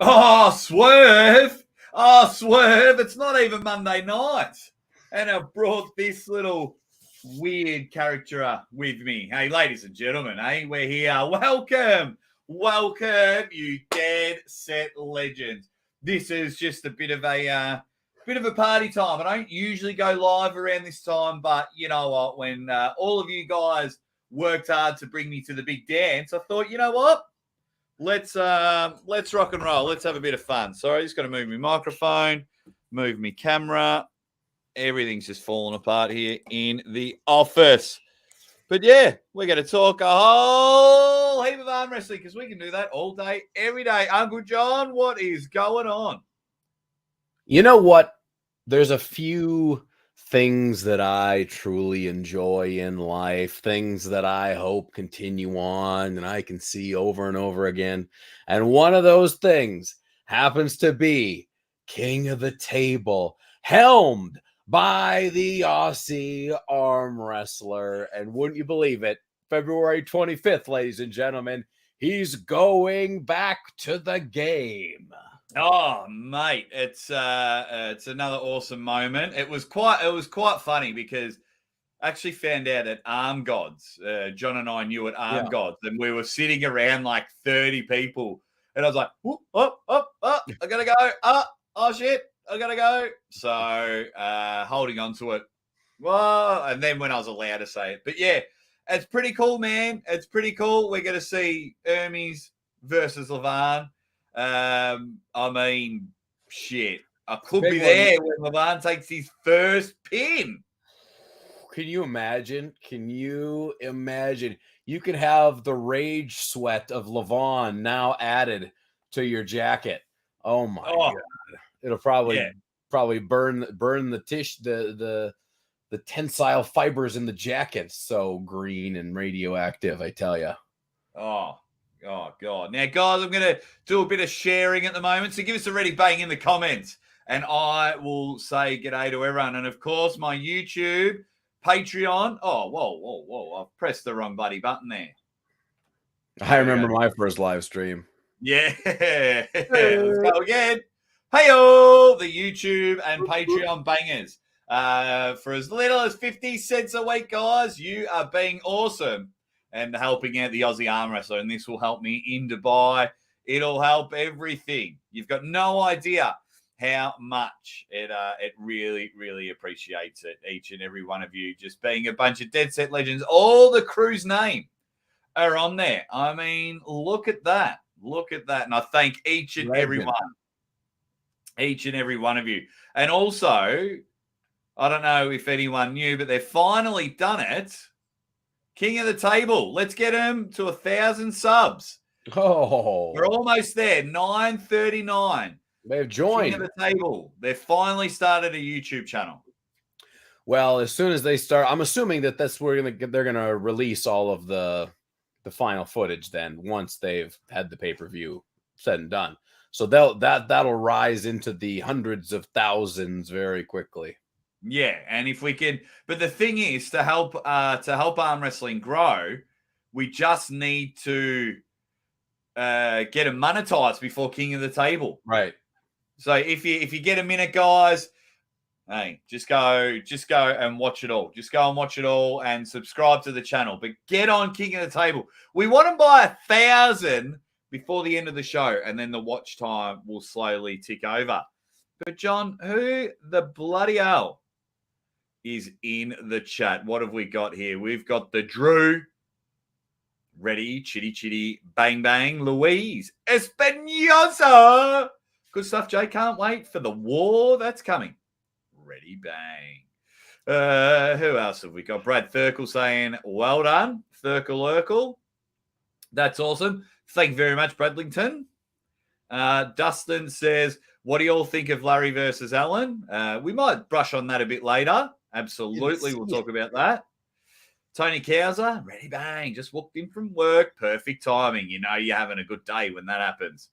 Oh, Swerve. Oh, Swerve. It's not even Monday night. And I brought this little weird character with me. Hey, ladies and gentlemen, hey, we're here. Welcome, you dead set legends. This is just a bit of a party time. I don't usually go live around this time, but you know what? When all of you guys worked hard to bring me to the big dance, I thought, you know what? Let's rock and roll. Let's have a bit of fun. Sorry, just got to move my microphone, move my camera. Everything's just falling apart here in the office. But yeah, we're going to talk a whole heap of arm wrestling because we can do that all day, every day. Uncle John, what is going on? You know what? There's a few things that I truly enjoy in life, things that I hope continue on and I can see over and over again. And one of those things happens to be King of the Table, helmed by the Aussie arm wrestler. And wouldn't you believe it, February 25th, ladies and gentlemen, he's going back to the game. Oh, mate, it's another awesome moment. It was quite funny because I actually found out at Arm Gods. John and I knew at Arm Gods, and we were sitting around like 30 people, and I was like, I gotta go. Oh shit, I gotta go. So holding on to it. Well, and then when I was allowed to say it, but yeah, it's pretty cool, man. It's pretty cool. We're gonna see Ermes versus Levan. I mean, shit. I could be there when Levan takes his first pin. Can you imagine? You can have the rage sweat of Levan now added to your jacket. Oh my god! It'll probably burn the tensile fibers in the jacket. So green and radioactive, I tell you. Oh, God. Now, guys, I'm going to do a bit of sharing at the moment. So give us a ready bang in the comments. And I will say g'day to everyone. And, of course, my YouTube, Patreon. Oh, whoa. I've pressed the wrong bloody button there. I remember my first live stream. Yeah. Let's go again. Hey-oh, the YouTube and Patreon bangers. For as little as 50 cents a week, guys, you are being awesome and helping out the Aussie arm wrestler. And this will help me in Dubai. It'll help everything. You've got no idea how much it really, really appreciates it. Each and every one of you just being a bunch of dead set legends. All the crew's name are on there. I mean, look at that. And I thank each and every one. Each and every one of you. And also, I don't know if anyone knew, but they've finally done it. King of the Table. Let's get him to 1,000 subs. Oh, we're almost there. 939. They've joined. King of the Table. They've finally started a YouTube channel. Well, as soon as they start, I'm assuming that that's where they're gonna release all of the final footage. Then once they've had the pay-per-view said and done, so that'll rise into the hundreds of thousands very quickly. Yeah, and if we can, but the thing is, to help arm wrestling grow, we just need to get them monetized before King of the Table. Right. So if you get a minute, guys, hey, just go and watch it all. Just go and watch it all and subscribe to the channel. But get on King of the Table. We want to buy 1,000 before the end of the show, and then the watch time will slowly tick over. But John, who the bloody hell is in the chat? What have we got here? We've got the Drew. Ready, chitty, bang, bang. Louise Espinosa. Good stuff, Jay. Can't wait for the war that's coming. Ready, bang. Who else have we got? Brad Thurkel saying, well done, Thurkel Urkel. That's awesome. Thank you very much, Bradlington. Dustin says, what do you all think of Larry versus Allen? We might brush on that a bit later. Absolutely. We'll talk about that. Tony Cowser, ready, bang. Just walked in from work. Perfect timing. You know you're having a good day when that happens.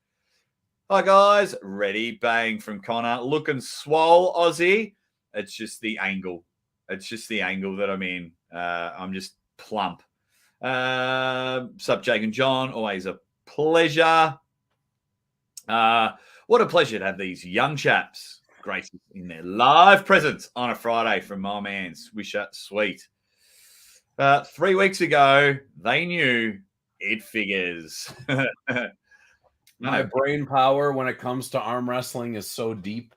Hi, guys. Ready, bang from Connor. Looking swole, Aussie. It's just the angle. It's just the angle that I'm in. I'm just plump. Sup, Jake and John. Always a pleasure. What a pleasure to have these young chaps grace in their live presence on a Friday from my man Swisher Sweet. 3 weeks ago, they knew it figures. My brain power when it comes to arm wrestling is so deep.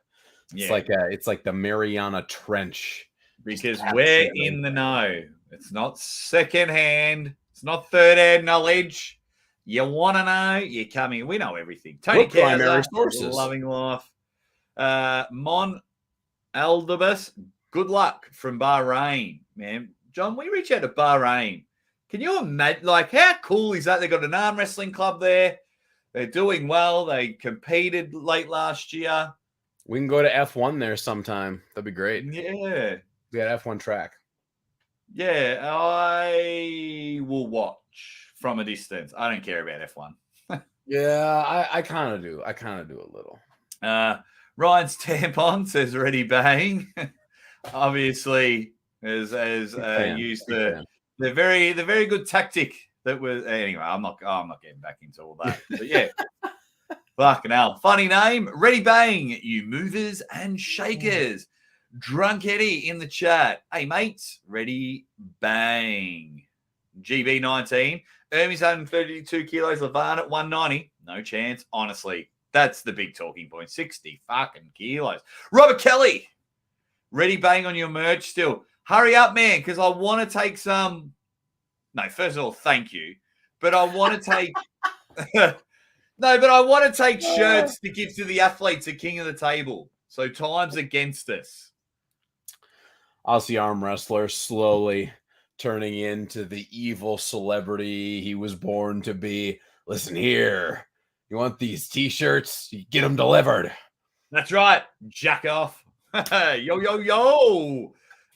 It's like the Mariana Trench. Because we're in the know. It's not secondhand. It's not third-hand knowledge. You want to know? You come in. We know everything. Tony primary Kauser, sources. Loving Life. Mon Aldabus, good luck from Bahrain, man. John, we reach out to Bahrain. Can you imagine? Like, how cool is that? They've got an arm wrestling club there. They're doing well. They competed late last year. We can go to F1 there sometime. That'd be great. Yeah. We got F1 track. Yeah, I will watch from a distance. I don't care about F1. Yeah, I kind of do. I kind of do a little. Ryan's tampon says ready bang. Obviously, has used the very good tactic that was anyway. I'm not getting back into all that. But yeah. Fucking hell. Funny name. Ready bang, you movers and shakers. Drunk Eddie in the chat. Hey, mates. Ready bang. GB19. Ermes 132 kilos. Levan at 190. No chance. Honestly, that's the big talking point. 60 fucking kilos. Robert Kelly. Ready bang on your merch still. Hurry up, man, because I want to take some. No, first of all, thank you. But I want to take. No, but I want to take shirts to give to the athletes at King of the Table. So time's against us. Aussie arm wrestler slowly turning into the evil celebrity he was born to be. Listen here. You want these T-shirts? You get them delivered. That's right. Jack off. Yo, yo, yo.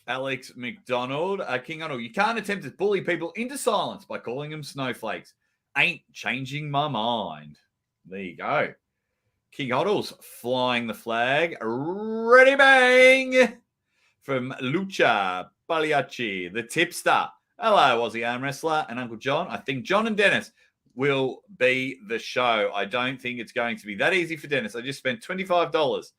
Alex McDonald. King Arnold, you can't attempt to bully people into silence by calling them snowflakes. Ain't changing my mind. There you go. King Hoddles flying the flag. Ready bang from Lucha Pagliacci, the tipster. Hello, Aussie arm wrestler and Uncle John. I think John and Dennis will be the show. I don't think it's going to be that easy for Dennis. I just spent $25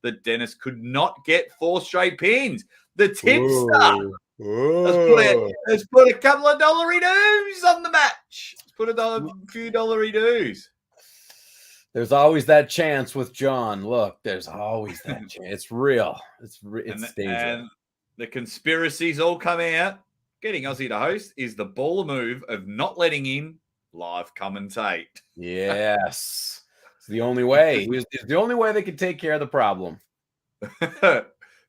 that Dennis could not get 4 straight pins. The tipster. Let's put a couple of dollary-doos on the match. Let's put a few dollary-doos. There's always that chance with John. Look, there's always that chance. It's real. It's dangerous. And the conspiracies all come out. Getting Aussie to host is the baller move of not letting him live commentate. Yes. It's the only way. It's the only way they can take care of the problem.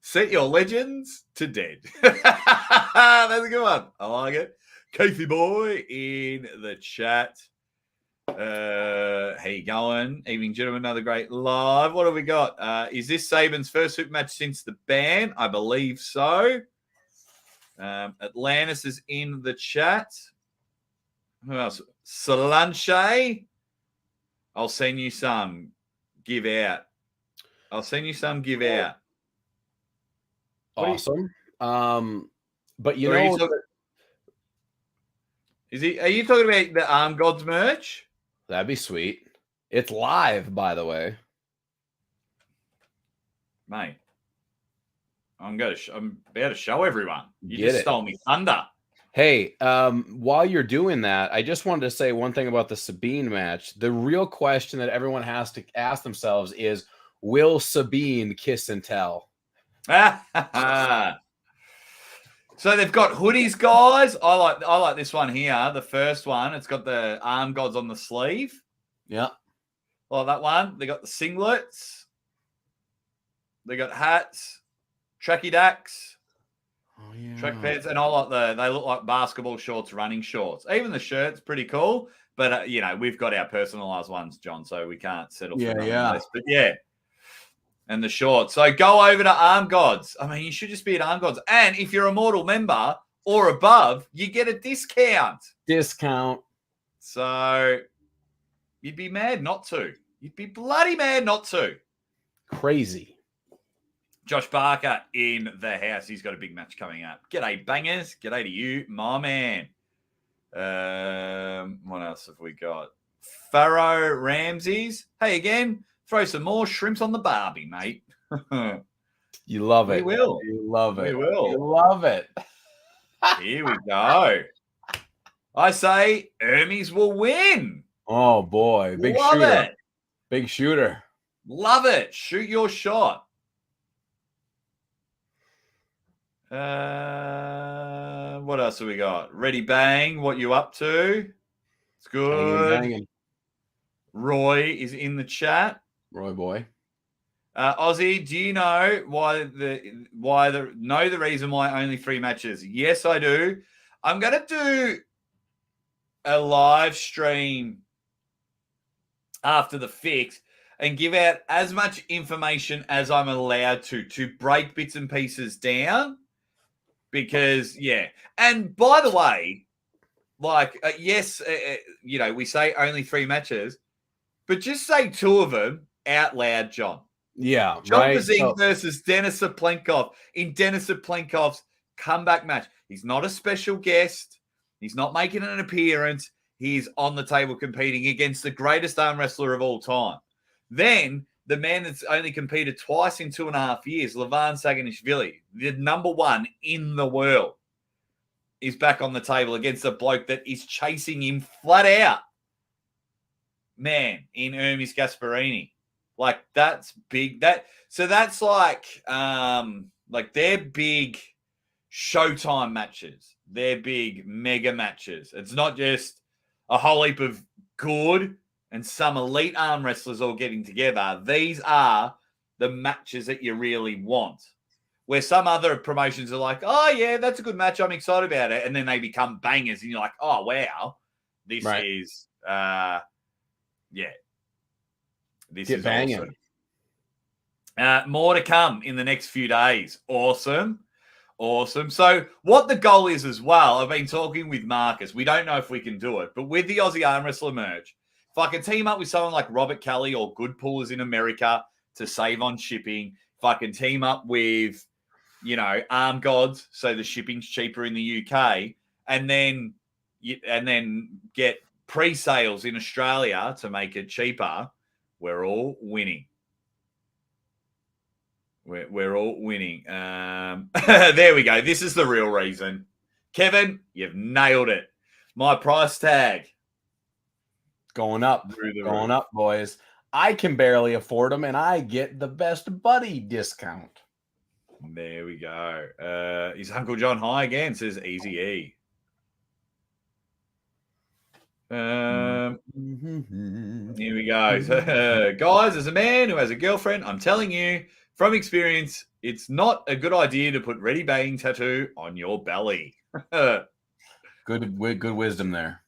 Set your legends to dead. That's a good one. I like it. Keithy boy in the chat. How you going? Evening, gentlemen. Another great live. What have we got? Is this Saban's first super match since the ban? I believe so. Atlantis is in the chat. Who else? Solanche. I'll send you some. Give out. Awesome. But you know, are you talking about the Arm Gods merch? That'd be sweet. It's live, by the way. Mate, I'm about to show everyone. You Get just it. stole me thunder. Hey, while you're doing that, I just wanted to say one thing about the Sabine match. The real question that everyone has to ask themselves is, will Sabine kiss and tell? So they've got hoodies, guys. I like this one here, the first one. It's got the Arm Gods on the sleeve. Yeah. I like that one. They got the singlets. They got hats, tracky dacks, track pants, and they look like basketball shorts, running shorts. Even the shirt's pretty cool, but we've got our personalized ones, John, so we can't settle for this. But yeah. And the shorts. So go over to Arm Gods. I mean, you should just be at Arm Gods. And if you're a Mortal member or above, you get a discount. Discount. So you'd be mad not to. You'd be bloody mad not to. Crazy. Josh Barker in the house. He's got a big match coming up. G'day, bangers. G'day to you, my man. What else have we got? Pharaoh Ramses. Hey, again, throw some more shrimps on the barbie, mate. You love it. We will. You love it. We will. You love it. Here we go. I say Ermes will win. Oh, boy. Big Love shooter. it. Big shooter. Love it. Shoot your shot. What else have we got? Ready Bang, what you up to? It's good. Hanging. Roy is in the chat. Roy boy. Aussie, do you know the reason why only 3 matches? Yes, I do. I'm gonna do a live stream after the fix and give out as much information as I'm allowed to break bits and pieces down. Because, yeah. And by the way, like, yes, we say only 3 matches, but just say 2 of them out loud, John. Yeah, John right. Brzenk versus Denis Cyplenkov in Denis Cyplenkov's comeback match. He's not a special guest. He's not making an appearance. He's on the table competing against the greatest arm wrestler of all time. Then the man that's only competed twice in 2.5 years, Levan Saginashvili, the number 1 in the world, is back on the table against a bloke that is chasing him flat out. Man, in Ermes Gasparini. Like, that's big. That's like they're big Showtime matches. They're big mega matches. It's not just a whole heap of good and some elite arm wrestlers all getting together. These are the matches that you really want. Where some other promotions are like, oh, yeah, that's a good match. I'm excited about it. And then they become bangers. And you're like, oh, wow. This is, This Get is banging. Awesome. More to come in the next few days. Awesome. So what the goal is as well, I've been talking with Marcus. We don't know if we can do it. But with the Aussie Arm Wrestler merch, if I can team up with someone like Robert Kelly or Good Pullers in America to save on shipping, if I can team up with, Arm Gods, so the shipping's cheaper in the UK, and then get pre-sales in Australia to make it cheaper, we're all winning. We're all winning. There we go. This is the real reason. Kevin, you've nailed it. My price tag. Going up, boys. I can barely afford them, and I get the best buddy discount. There we go. Is Uncle John high again? Says Easy E. Here we go. Guys, as a man who has a girlfriend, I'm telling you from experience, it's not a good idea to put Ready Bang tattoo on your belly. Good wisdom there.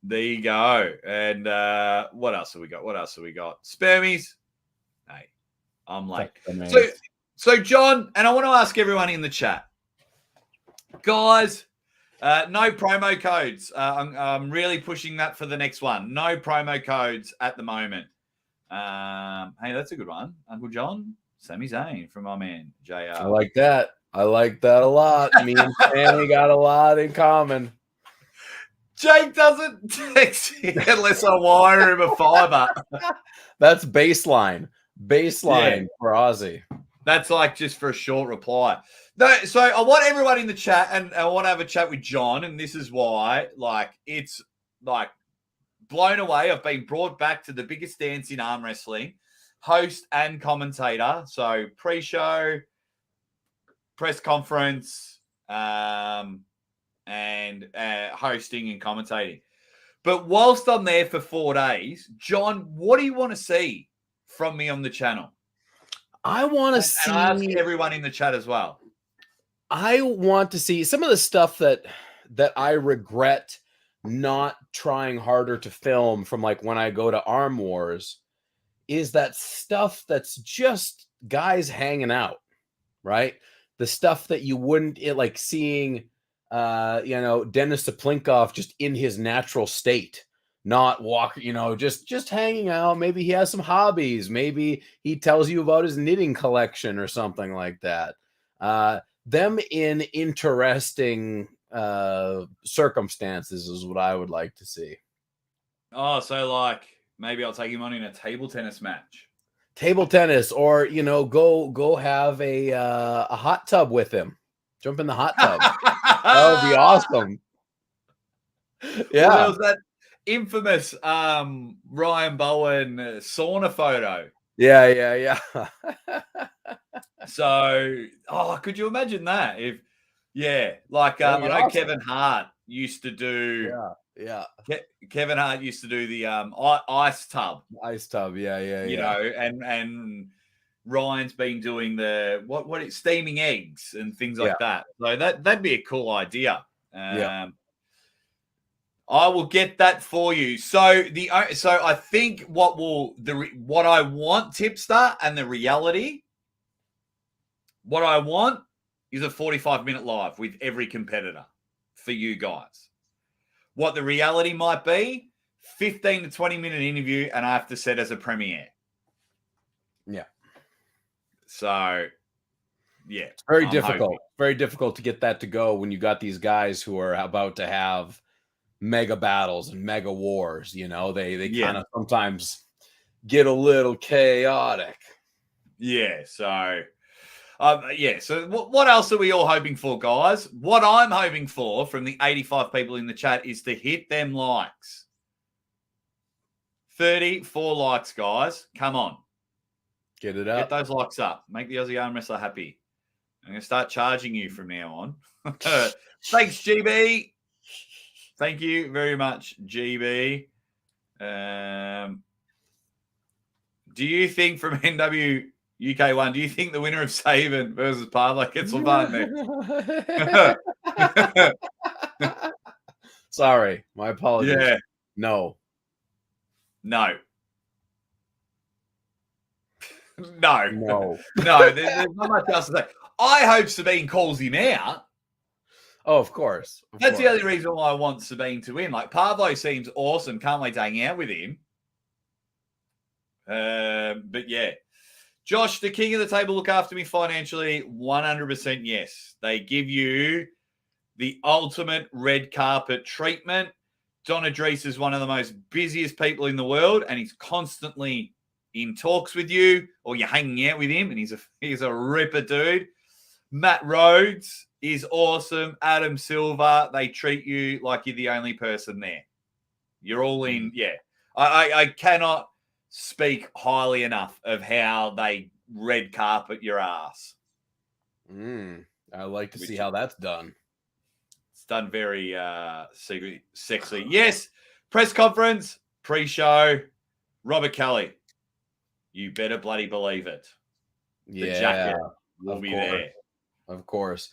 There you go. And what else have we got? Spermies. Hey, I'm late. So John, and I want to ask everyone in the chat, guys, no promo codes. I'm really pushing that for the next one. No promo codes at the moment. Hey, that's a good one. Uncle John, Sami Zayn from my man, JR. I like that a lot. Me and Sammy got a lot in common. Jake doesn't text unless I wire him a fiber. That's baseline for Aussie. That's like just for a short reply. No, so I want everyone in the chat, and I want to have a chat with John, and this is why, it's blown away. I've been brought back to the biggest dance in arm wrestling, host and commentator. So pre-show, press conference, and hosting and commentating. But whilst I'm there for 4 days, John, what do you want to see from me on the channel? I want to see. And I ask everyone in the chat as well. I want to see some of the stuff that I regret not trying harder to film from when I go to Arm Wars is that stuff that's just guys hanging out, right? The stuff that you wouldn't seeing, Denis Cyplenkov just in his natural state, not walk, just hanging out. Maybe he has some hobbies. Maybe he tells you about his knitting collection or something like that. Them in interesting circumstances is what I would like to see. Oh, so like maybe I'll take him on in a table tennis match. Table tennis, or go have a hot tub with him. Jump in the hot tub. That would be awesome. Yeah. Well, there was that infamous Ryan Bowen sauna photo. Yeah. So, could you imagine that? I know awesome. Kevin Hart used to do. Yeah. Kevin Hart used to do the ice tub. Ice tub, yeah. And Ryan's been doing the steaming eggs and things like that. So that'd be a cool idea. I will get that for you. So I think what I want, Tipster, and the reality. What I want is a 45-minute live with every competitor for you guys. What the reality might be, 15 to 20-minute interview, and I have to set as a premiere. Yeah. So, yeah. It's very difficult. Hoping. Very difficult to get that to go when you got these guys who are about to have mega battles and mega wars. They kind of sometimes get a little chaotic. Yeah, so... So what else are we all hoping for, guys? What I'm hoping for from the 85 people in the chat is to hit them likes. 34 likes, guys. Come on. Get it up. Get those likes up. Make the Aussie arm wrestler happy. I'm going to start charging you from now on. Thanks, GB. Thank you very much, GB. Do you think from NW... UK1, do you think the winner of Saban versus Pavlo gets Levan next? Sorry, my apologies. Yeah. No. There's not much else to say. I hope Sabine calls him out. Oh, of course. That's the only reason why I want Sabine to win. Like, Pavlo seems awesome. Can't wait to hang out with him. But yeah. Josh, the king of the table look after me financially? 100% yes. They give you the ultimate red carpet treatment. Don Adrice is one of the most busiest people in the world, and he's constantly in talks with you, or you're hanging out with him, and he's a ripper dude. Matt Rhodes is awesome. Adam Silver, they treat you like you're the only person there. You're all in. Yeah. I cannot speak highly enough of how they red carpet your ass. I like to see how that's done. It's done very sexy. Yes, press conference, pre-show, Robert Kelly. You better bloody believe it. The jacket will be there. Of course.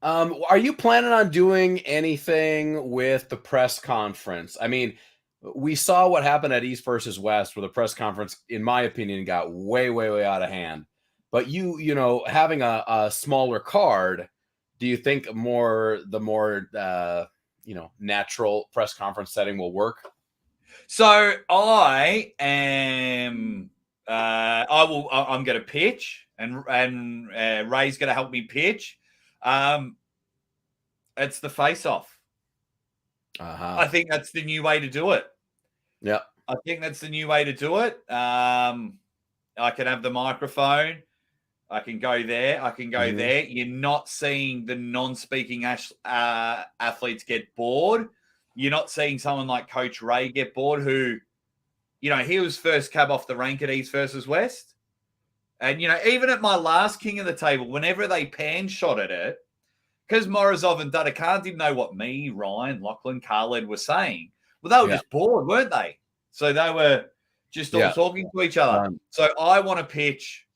Are you planning on doing anything with the press conference? I mean, we saw what happened at East versus West, where the press conference, in my opinion, got way, way, way out of hand. But having a smaller card, do you think the more natural press conference setting will work? So I am. I'm going to pitch, and Ray's going to help me pitch. It's the face-off. I think that's the new way to do it. Yeah. I think that's the new way to do it. I can have the microphone. I can go there. I can go there. You're not seeing the non-speaking athletes get bored. You're not seeing someone like Coach Ray get bored, who, he was first cab off the rank at East versus West. And, even at my last King of the Table, whenever they pan shot at it, because Morozov and Dudakar didn't know what me, Ryan, Lachlan, Khaled were saying. Well, they were just bored, weren't they? So they were just all talking to each other. So I want to pitch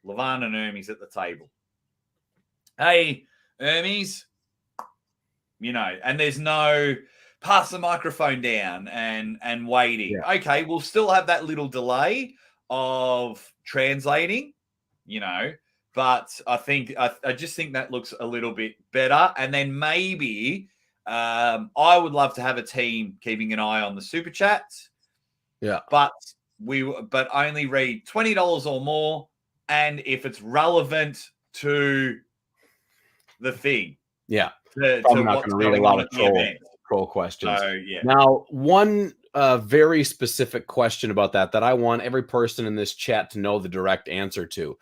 Levan and Ermes at the table. Hey, Ermes, and there's no pass the microphone down and waiting. Yeah. Okay, we'll still have that little delay of translating, but I just think that looks a little bit better. And then maybe I would love to have a team keeping an eye on the super chats. Yeah. But only read $20 or more, and if it's relevant to the thing. Yeah. To I'm not what's going to read a going lot on of at the event. troll questions. So, yeah. Now, one very specific question about that I want every person in this chat to know the direct answer to.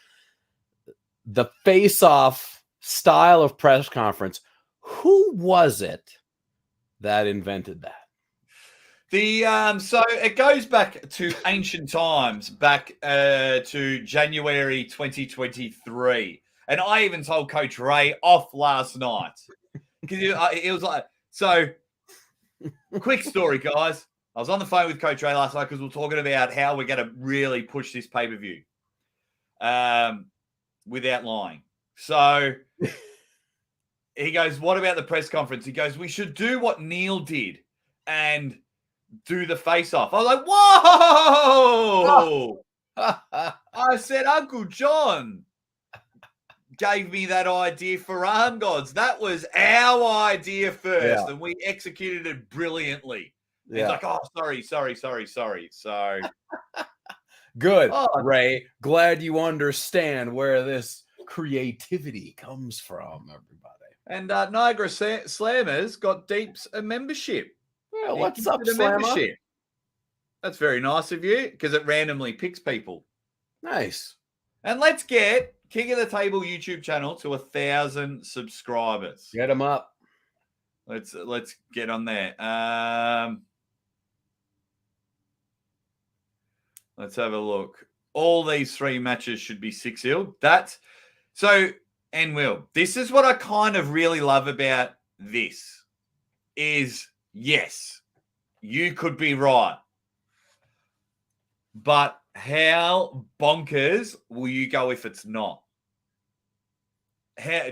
The face-off style of press conference, who was it that invented that? So it goes back to ancient times, back to January 2023. And I even told Coach Ray off last night. Because it was like, so quick story, guys. I was on the phone with Coach Ray last night because we were talking about how we're going to really push this pay-per-view without lying. So he goes, what about the press conference? He goes, we should do what Neil did and do the face-off. I was like, whoa! I said, Uncle John gave me that idea for Arm Gods. That was our idea first, and we executed it brilliantly. Yeah. He's like, oh, sorry. So good, Ray. Glad you understand where this creativity comes from, everybody. And Niagara Slammers got Deeps a membership. Well, what's up, Slammer? That's very nice of you because it randomly picks people. Nice. And let's get King of the Table YouTube channel to 1,000 subscribers. Get them up. Let's get on there. Let's have a look. All these 3 matches should be 6-0. This is what I kind of really love about this is, yes, you could be right. But how bonkers will you go if it's not?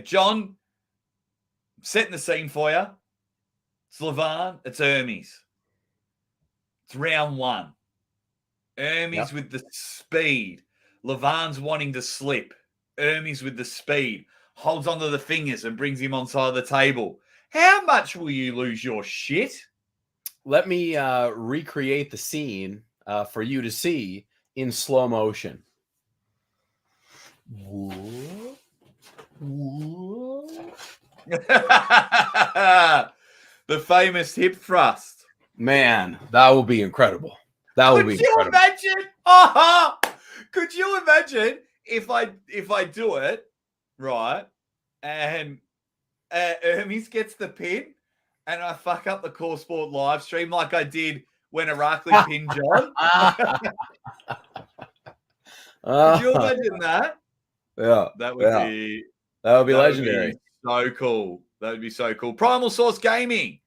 John, setting the scene for you. It's Levan. It's Ermes. It's round 1. Ermes with the speed. Levan's wanting to slip. Ermes with the speed. Holds onto the fingers and brings him on side of the table. How much will you lose your shit? Let me recreate the scene for you to see in slow motion. The famous hip thrust. Man, that would be incredible. Could you imagine? Could you imagine if I do it right and Hermes gets the pin and I fuck up the Core Sport live stream like I did when Irakli pinned John? Could you imagine that? Yeah, that would be legendary. So cool. That would be so cool. Primal Source Gaming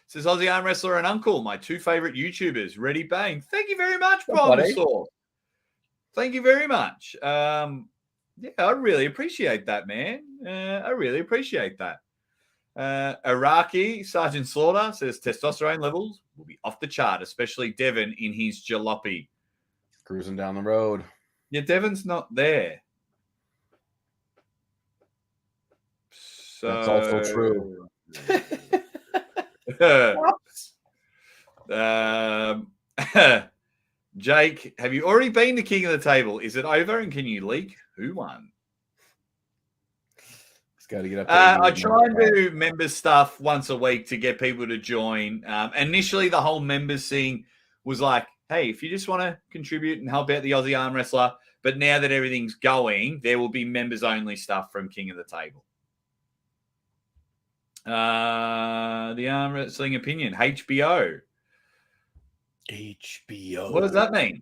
says Aussie Arm Wrestler and Uncle, my 2 favorite YouTubers. Ready Bang. Thank you very much, Primal Source. Thank you very much. I really appreciate that, man. I really appreciate that. Iraqi Sergeant Slaughter says testosterone levels will be off the chart, especially Devon in his jalopy. Cruising down the road. Yeah, Devon's not there. So that's also true. Jake, have you already been to King of the Table? Is it over and can you leak who won? It's got to get up. I try and do members stuff once a week to get people to join. Initially, the whole members thing was like, hey, if you just want to contribute and help out the Aussie Arm Wrestler. But now that everything's going, there will be members only stuff from King of the Table. The Arm Wrestling Opinion, HBO. HBO. What does that mean?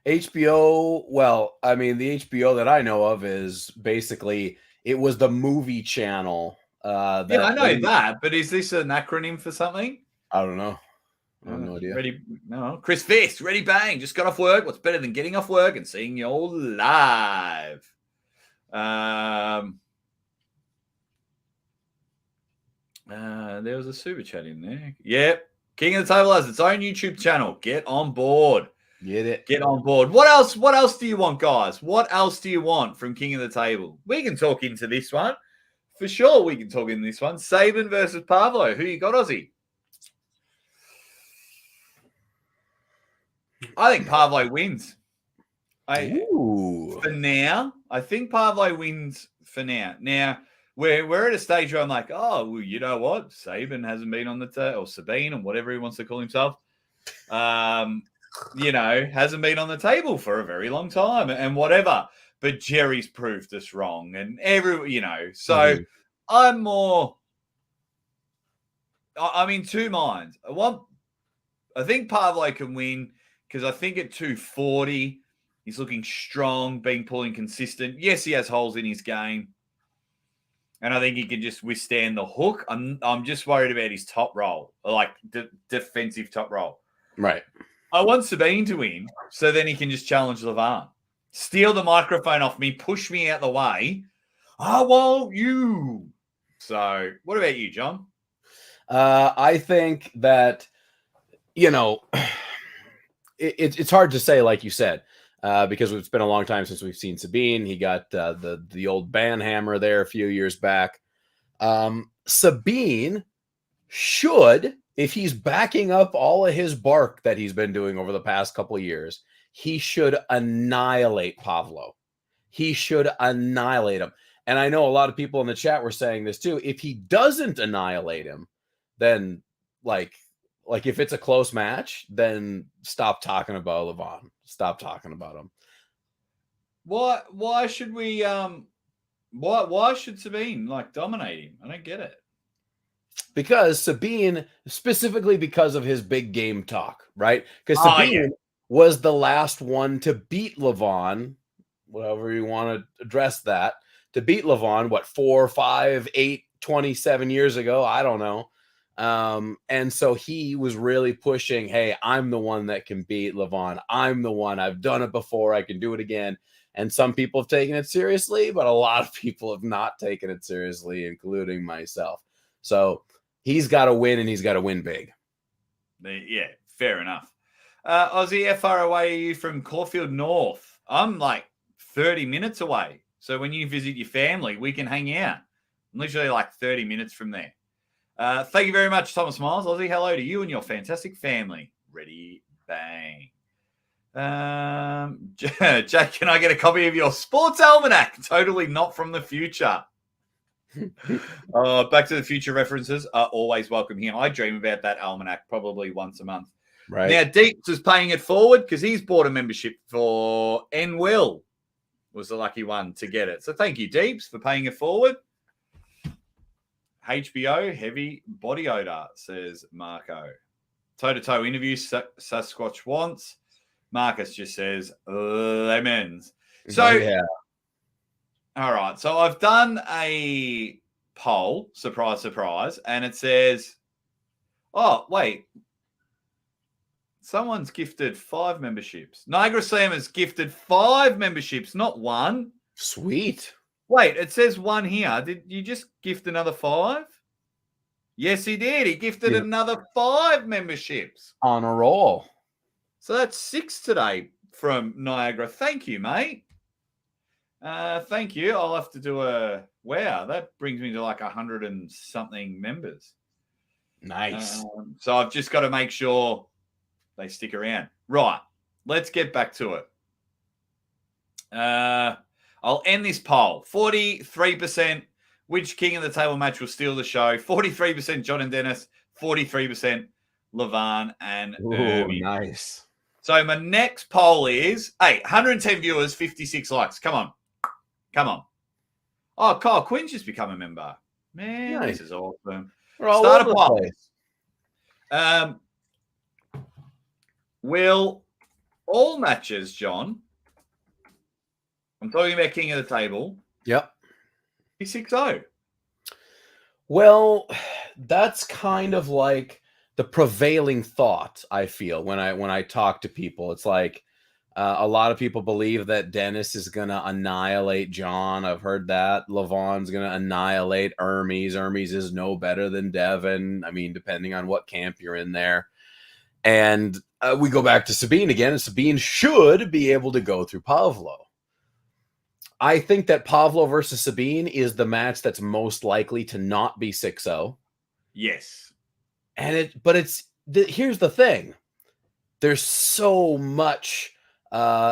HBO, well, I mean, the HBO that I know of is basically, it was the movie channel. I know that, but is this an acronym for something? I don't know. I have no idea. Chris Fist, Ready Bang, just got off work. What's better than getting off work and seeing you all live? There was a super chat in there. Yep. King of the Table has its own YouTube channel. Get on board. Get on board. What else do you want, guys? What else do you want from King of the Table? We can talk into this one for sure we can talk in this one. Saban versus Pavlo. Who you got, Aussie? I think Pavlo wins. For now, I think Pavlo wins for now. Now, we're at a stage where I'm like, oh, well, you know what? Saban hasn't been on the table, or Sabine, or whatever he wants to call himself. Hasn't been on the table for a very long time and whatever. But Jerry's proved us wrong. And so I'm in two minds. I think Pavlo can win because I think at 240, he's looking strong, pulling consistent. Yes, he has holes in his game. And I think he can just withstand the hook. I'm just worried about his top roll, like defensive top roll. Right. I want Sabine to win so then he can just challenge Levan. Steal the microphone off me, push me out the way. I want you. So what about you, John? I think that, it's hard to say, like you said, because it's been a long time since we've seen Sabine. He got the old banhammer there a few years back. Sabine should, if he's backing up all of his bark that he's been doing over the past couple of years, he should annihilate Pavlo. He should annihilate him. And I know a lot of people in the chat were saying this too. If he doesn't annihilate him, then like if it's a close match, then stop talking about Levan. Stop talking about him. Why should we why should Sabine dominate him? I don't get it. Because Sabine, specifically because of his big game talk, right? Because Sabine was the last one to beat Levan, whatever you want to address that, to beat Levan, 4, 5, 8, 27 years ago? I don't know. And so he was really pushing, hey, I'm the one that can beat Levan. I'm the one. I've done it before. I can do it again. And some people have taken it seriously, but a lot of people have not taken it seriously, including myself. So he's got to win, and he's got to win big. Yeah, fair enough. Aussie, how far away are you from Caulfield North? I'm 30 minutes away. So when you visit your family, we can hang out. I'm literally 30 minutes from there. Thank you very much, Thomas Miles. Aussie, hello to you and your fantastic family. Ready, bang. Jack, can I get a copy of your sports almanac? Totally not from the future. Back to the Future references are always welcome here. I dream about that almanac probably once a month. Right. Now, Deeps is paying it forward because he's bought a membership for N-Will. Was the lucky one to get it. So thank you, Deeps, for paying it forward. HBO, heavy body odor, says Marco. Toe-to-toe interview, Sasquatch wants. Marcus just says lemons. So, yeah. All right. So I've done a poll, surprise, surprise, and it says, oh, wait. Someone's gifted 5 memberships. Niagara Sam has gifted 5 memberships, not 1. Sweet. Wait, it says 1 here. Did you just gift another 5? Yes, he did. He gifted another 5 memberships. On a roll. So that's 6 today from Niagara. Thank you, mate. Thank you. I'll have to do wow, that brings me to 100 and something members. Nice. So I've just got to make sure they stick around. Right. Let's get back to it. I'll end this poll. 43%, which King of the Table match will steal the show? 43% John and Dennis, 43% Levan and Ermes. Nice. So my next poll is, 110 viewers, 56 likes. Come on. Oh, Kyle Quinn's just become a member. Man, nice. This is awesome. Start a poll. Will all matches, John, I'm talking about King of the Table. Yep. Be 6-0. Well, that's kind of like the prevailing thought, I feel, when I talk to people. It's like a lot of people believe that Dennis is going to annihilate John. I've heard that. Levan's going to annihilate Ermes. Ermes is no better than Devin. I mean, depending on what camp you're in there. And we go back to Sabine again, and Sabine should be able to go through Pavlo. I think that Pavlo versus Sabine is the match that's most likely to not be 6-0. Yes. And here's the thing. There's so much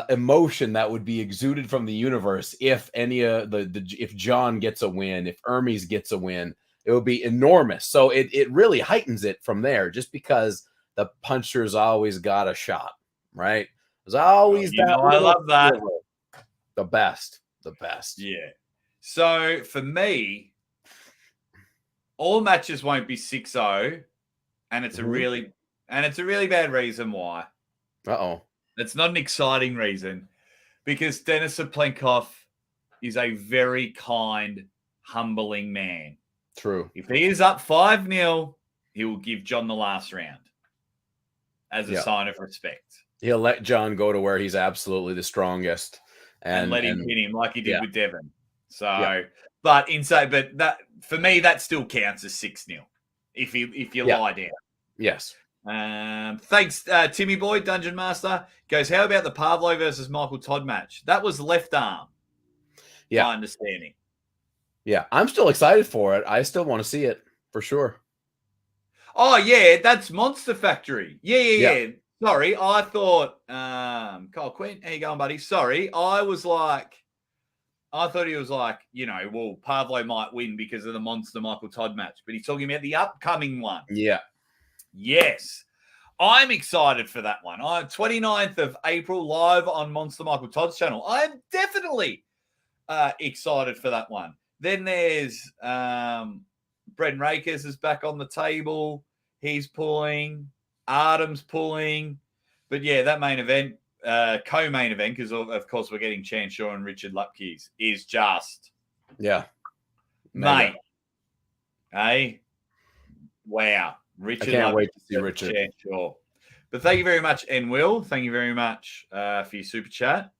emotion that would be exuded from the universe if if John gets a win, if Ermes gets a win, it would be enormous. So it really heightens it from there, just because the puncher's always got a shot, right? There's always that. I love that. Sliver. The best. Yeah. So for me, all matches won't be 6-0, and it's a really bad reason why. Uh-oh. It's not an exciting reason, because Denis Cyplenkov is a very kind, humbling man. True. If he is up 5-0, he will give John the last round as a sign of respect. He'll let John go to where he's absolutely the strongest and let him pin him like he did with Devon. So, but that for me, that still counts as 6-0 if you lie down. Yes. Thanks, Timmy Boy, Dungeon Master. Goes, how about the Pavlo versus Michael Todd match? That was left arm. Yeah. My understanding. Yeah. I'm still excited for it. I still want to see it for sure. Oh, yeah. That's Monster Factory. Yeah. Sorry. I thought, Kyle Quinn, how you going, buddy? Sorry. I thought he was like, well, Pavlo might win because of the Monster Michael Todd match, but he's talking about the upcoming one. Yeah. Yes. I'm excited for that one. 29th of April, live on Monster Michael Todd's channel. I'm definitely excited for that one. Then there's Bren Rakers is back on the table. He's pulling. Artem's pulling. But yeah, that main event, co-main event, because of course we're getting Chan Shaw and Richard Lupkes, is just... Yeah. Mate. Hey? Wow. Richard, I can't wait to see Richard. Sure. But thank you very much, N. Will. Thank you very much for your super chat.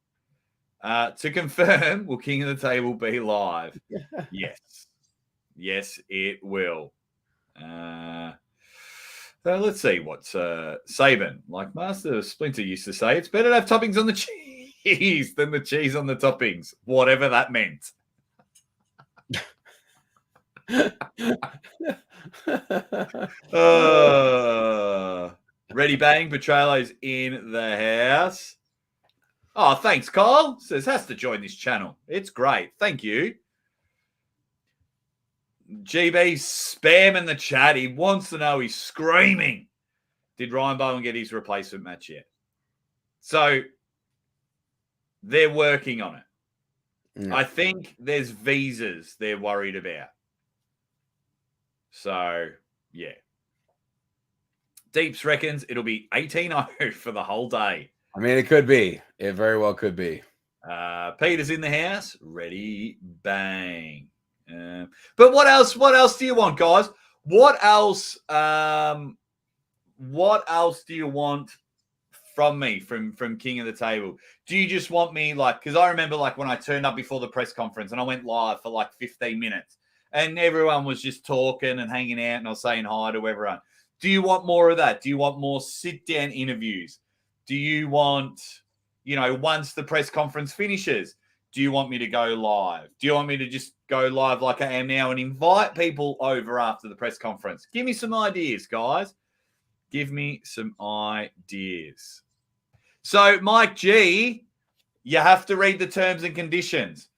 To confirm, will King of the Table be live? Yes. Yes, it will. So let's see what's Saban. Like Master Splinter used to say, it's better to have toppings on the cheese than the cheese on the toppings, whatever that meant. Ready Bang, Petralo's in the house. Oh, thanks, Kyle. Says has to join this channel. It's great. Thank you. GB spamming the chat. He wants to know, he's screaming. Did Ryan Bowen get his replacement match yet? So they're working on it. Yeah. I think there's visas they're worried about. So, yeah. Deeps reckons it'll be 18-0 for the whole day. I mean, it could be. It very well could be. Peter's in the house. Ready, bang. But what else? What else do you want, guys? What else? What else do you want from me, from King of the Table? Do you just want me because I remember when I turned up before the press conference and I went live for 15 minutes and everyone was just talking and hanging out and I was saying hi to everyone. Do you want more of that? Do you want more sit-down interviews? Do you want, once the press conference finishes, do you want me to go live? Do you want me to just go live like I am now and invite people over after the press conference? Give me some ideas, guys. Give me some ideas. So, Mike G, you have to read the terms and conditions.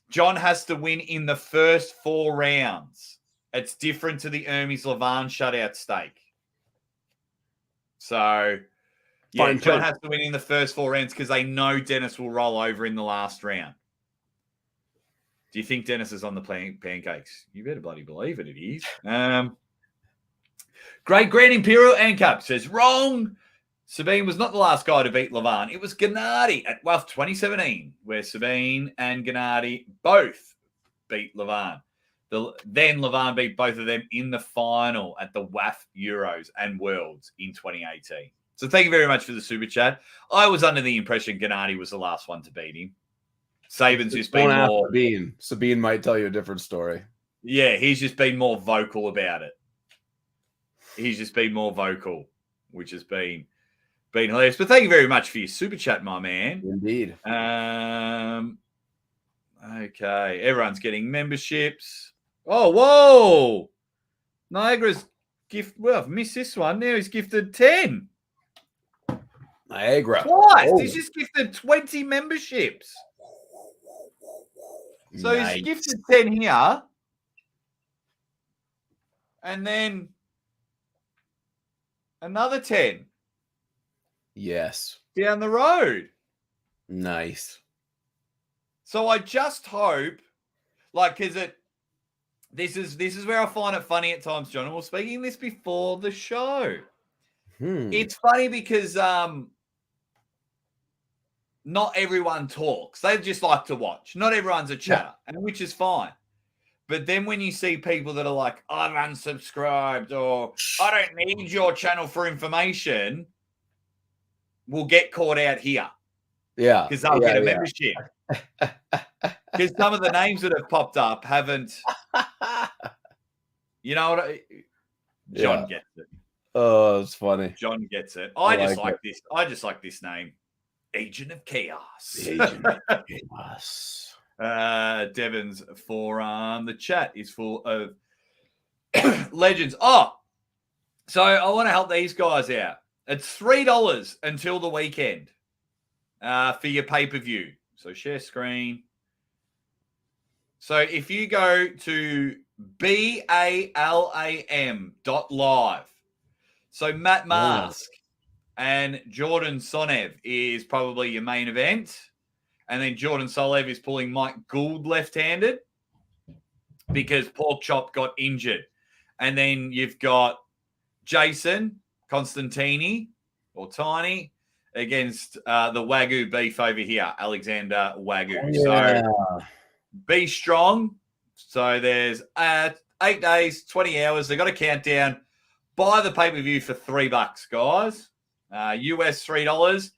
John has to win in the first 4 rounds. It's different to the Ermes Levan shutout stake. So, yeah, John has to win in the first 4 rounds because they know Dennis will roll over in the last round. Do you think Dennis is on the pancakes? You better bloody believe it. It is. Great Grand Imperial Ancup says, wrong. Sabine was not the last guy to beat Levan. It was Gennady at WAF 2017, where Sabine and Gennady both beat Levan. Then Levan beat both of them in the final at the WAF Euros and Worlds in 2018. So thank you very much for the super chat. I was under the impression Gennady was the last one to beat him. Saban's just been more... Sabine might tell you a different story. Yeah, he's just been more vocal about it. He's just been more vocal, which has been hilarious. But thank you very much for your super chat, my man. Indeed. Okay, everyone's getting memberships. Oh, whoa! Niagara's gift. Well, I've missed this one. Now he's gifted 10. Niagara. Twice. Oh. He's just gifted 20 memberships. So Nice. he's gifted 10 here. And then another 10. Yes. Down the road. Nice. So I just hope, like, because this is where I find it funny at times, John. And we're speaking this before the show. It's funny because not everyone talks. They just like to watch. Not everyone's a chatter, and which is fine. But then when you see people that are like, I've unsubscribed, or I don't need your channel for information, we'll get caught out here. Yeah. Because they'll get a membership. Because some of the names that have popped up haven't. You know what? John gets it. Oh, it's funny. John gets it. I just like this. I just like this name. Agent of Chaos. Agent of Chaos. Devon's forearm. The chat is full of legends. Oh, so I want to help these guys out. It's $3 until the weekend for your pay-per-view. So share screen. So if you go to BALAM.live, so Matt Mask and Jordan Sonev is probably your main event. And then Jordan Solev is pulling Mike Gould left-handed because Pork Chop got injured. And then you've got Jason Constantini or Tiny against the Wagyu beef over here, Alexander Wagyu. So be strong. So there's 8 days, 20 hours. They got a countdown. Buy the pay-per-view for $3, guys. US $3.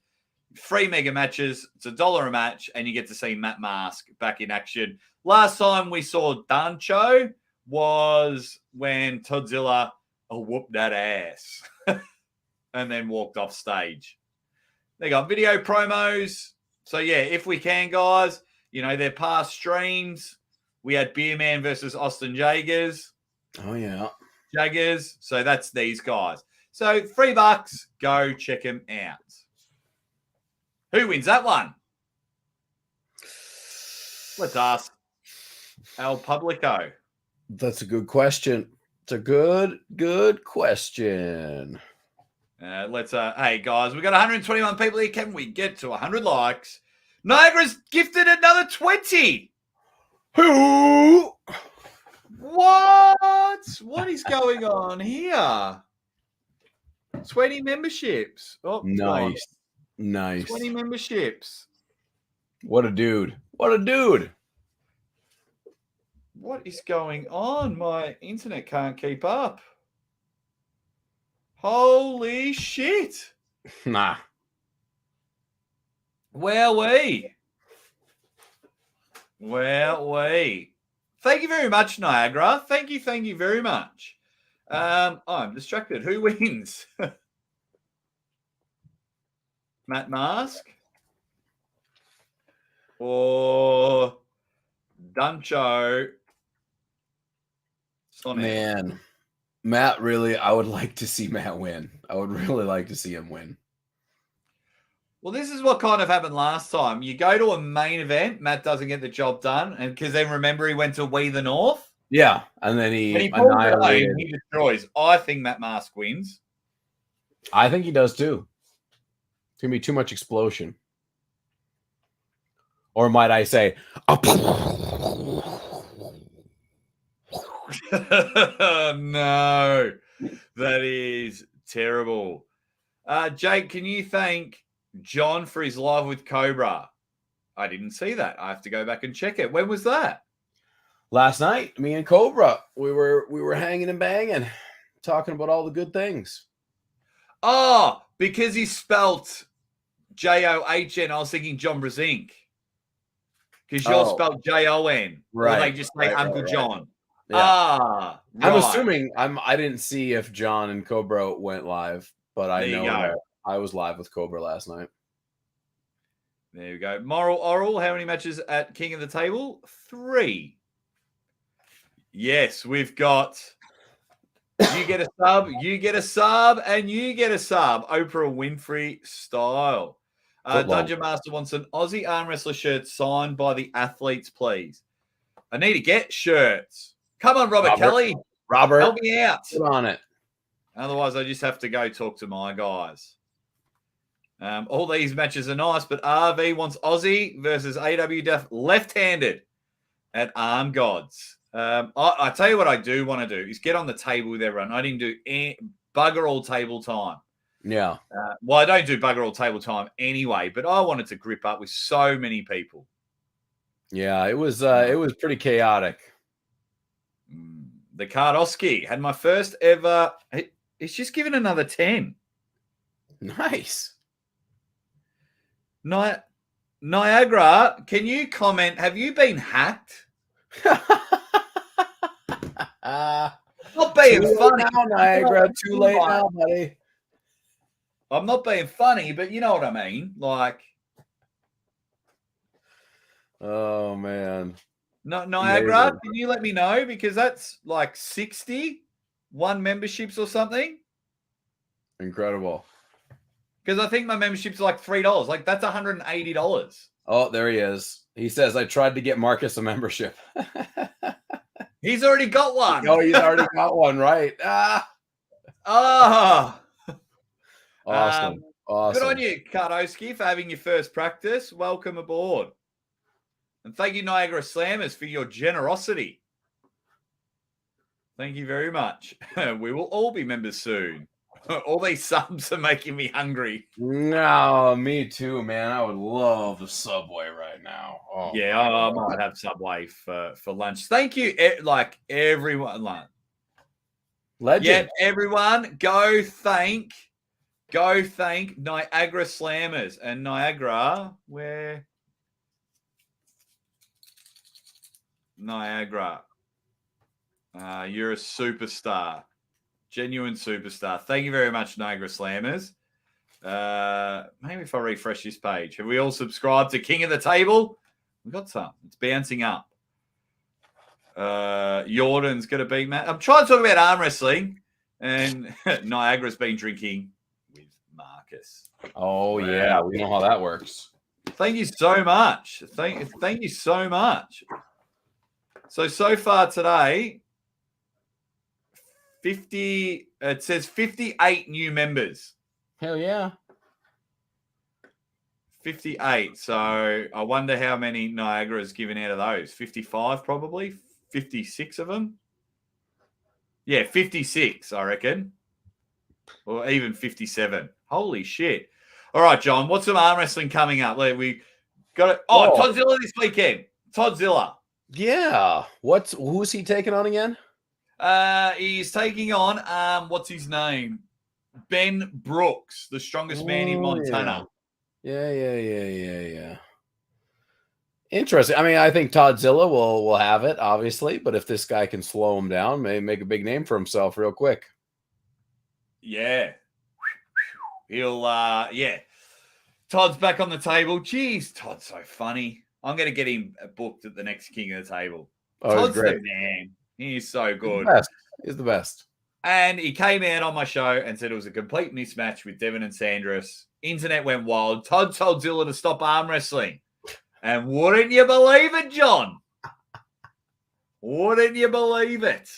Free mega matches. It's $1 a match, and you get to see Matt Mask back in action. Last time we saw Dancho was when Todzilla whooped that ass and then walked off stage. They got video promos. So, yeah, if we can, guys, you know, their past streams. We had Beer Man versus Austin Jagers. Oh, yeah. Jaggers. So that's these guys. So $3. Go check them out. Who wins that one? Let's ask El Publico. That's a good question. It's a good question. Hey guys, we got 121 people here. Can we get to 100 likes? Niagara's gifted another 20. Who? What? What is going on here? 20 memberships. Oh, nice. Nice. 20 memberships. What a dude. What a dude. What is going on? My internet can't keep up. Holy shit. Nah. Wowee. Thank you very much, Niagara. Thank you very much. I'm distracted. Who wins? Matt Mask or Dancho Sonic? Man, Matt, really, I would like to see Matt win. I would really like to see him win. Well, this is what kind of happened last time. You go to a main event, Matt doesn't get the job done, and because then remember he went to We the North. Yeah, and then he annihilated. He destroys. I think Matt Mask wins. I think he does too. It's going to be too much explosion. Or might I say, no, that is terrible. Jake, can you thank John for his live with Cobra? I didn't see that. I have to go back and check it. When was that? Last night, me and Cobra, we were hanging and banging, talking about all the good things. Oh, because he spelt John. I was thinking John Brzenk. Because yours spelled Jon. Right. Or they just say Uncle John. Yeah. Right. I'm assuming I didn't see if John and Cobra went live, but I know that I was live with Cobra last night. There we go. Moral Oral, how many matches at King of the Table? 3. Yes, we've got you get a sub, you get a sub, and you get a sub. Oprah Winfrey style. Dungeon Master wants an Aussie arm wrestler shirt signed by the athletes, please. I need to get shirts. Come on, Robert Kelly. Robert, help me out. Get on it. Otherwise, I just have to go talk to my guys. All these matches are nice, but RV wants Aussie versus AW Def left-handed at Arm Gods. I tell you what I do want to do is get on the table with everyone. I didn't do bugger all table time. Yeah. Well, I don't do bugger all table time anyway, but I wanted to grip up with so many people. Yeah, it was pretty chaotic. The Kardoski had my first ever. He's just given another 10. Nice. Niagara, can you comment? Have you been hacked? Not being funny now, Niagara. Too late now, buddy. I'm not being funny, but you know what I mean. Like, oh man, Niagara, can you let me know, because that's like 61 memberships or something. Incredible. Because I think my membership's like $3. Like, that's $180. Oh, there he is. He says, I tried to get Marcus a membership. He's already got one. Oh, he's already got one, right? Awesome. Good on you, Kardoski, for having your first practice. Welcome aboard. And thank you, Niagara Slammers, for your generosity. Thank you very much. We will all be members soon. All these subs are making me hungry. No, me too, man. I would love a Subway right now. Oh, yeah, I might have Subway for lunch. Thank you, everyone. Legend. Yeah, everyone, go thank Niagara Slammers. And Niagara, where? Niagara. You're a superstar. Genuine superstar. Thank you very much, Niagara Slammers. Maybe if I refresh this page. Have we all subscribed to King of the Table? We've got some. It's bouncing up. Jordan's going to beat Matt. I'm trying to talk about arm wrestling, and Niagara's been drinking with Marcus. Oh, wow. Yeah. We know how that works. Thank you so much. Thank you so much. So far today, it says 58 new members. Hell yeah. 58. So I wonder how many Niagara's given out of those. 55 probably. 56 of them. Yeah, 56, I reckon. Or even 57. Holy shit. All right, John, what's some arm wrestling coming up? We got it. Oh, Toddzilla this weekend. Toddzilla. Yeah. Who's he taking on again? He's taking on what's his name? Ben Brooks, the strongest man in Montana. Yeah. Interesting. I mean, I think Toddzilla will have it, obviously, but if this guy can slow him down, may make a big name for himself real quick. Yeah. He'll Todd's back on the table. Jeez, Todd's so funny. I'm going to get him booked at the next King of the Table. Oh, Todd's great. the man. He's so good. He's the best. And he came out on my show and said it was a complete mismatch with Devin and Sandris. Internet went wild. Todd told Zilla to stop arm wrestling. And wouldn't you believe it, John? Wouldn't you believe it?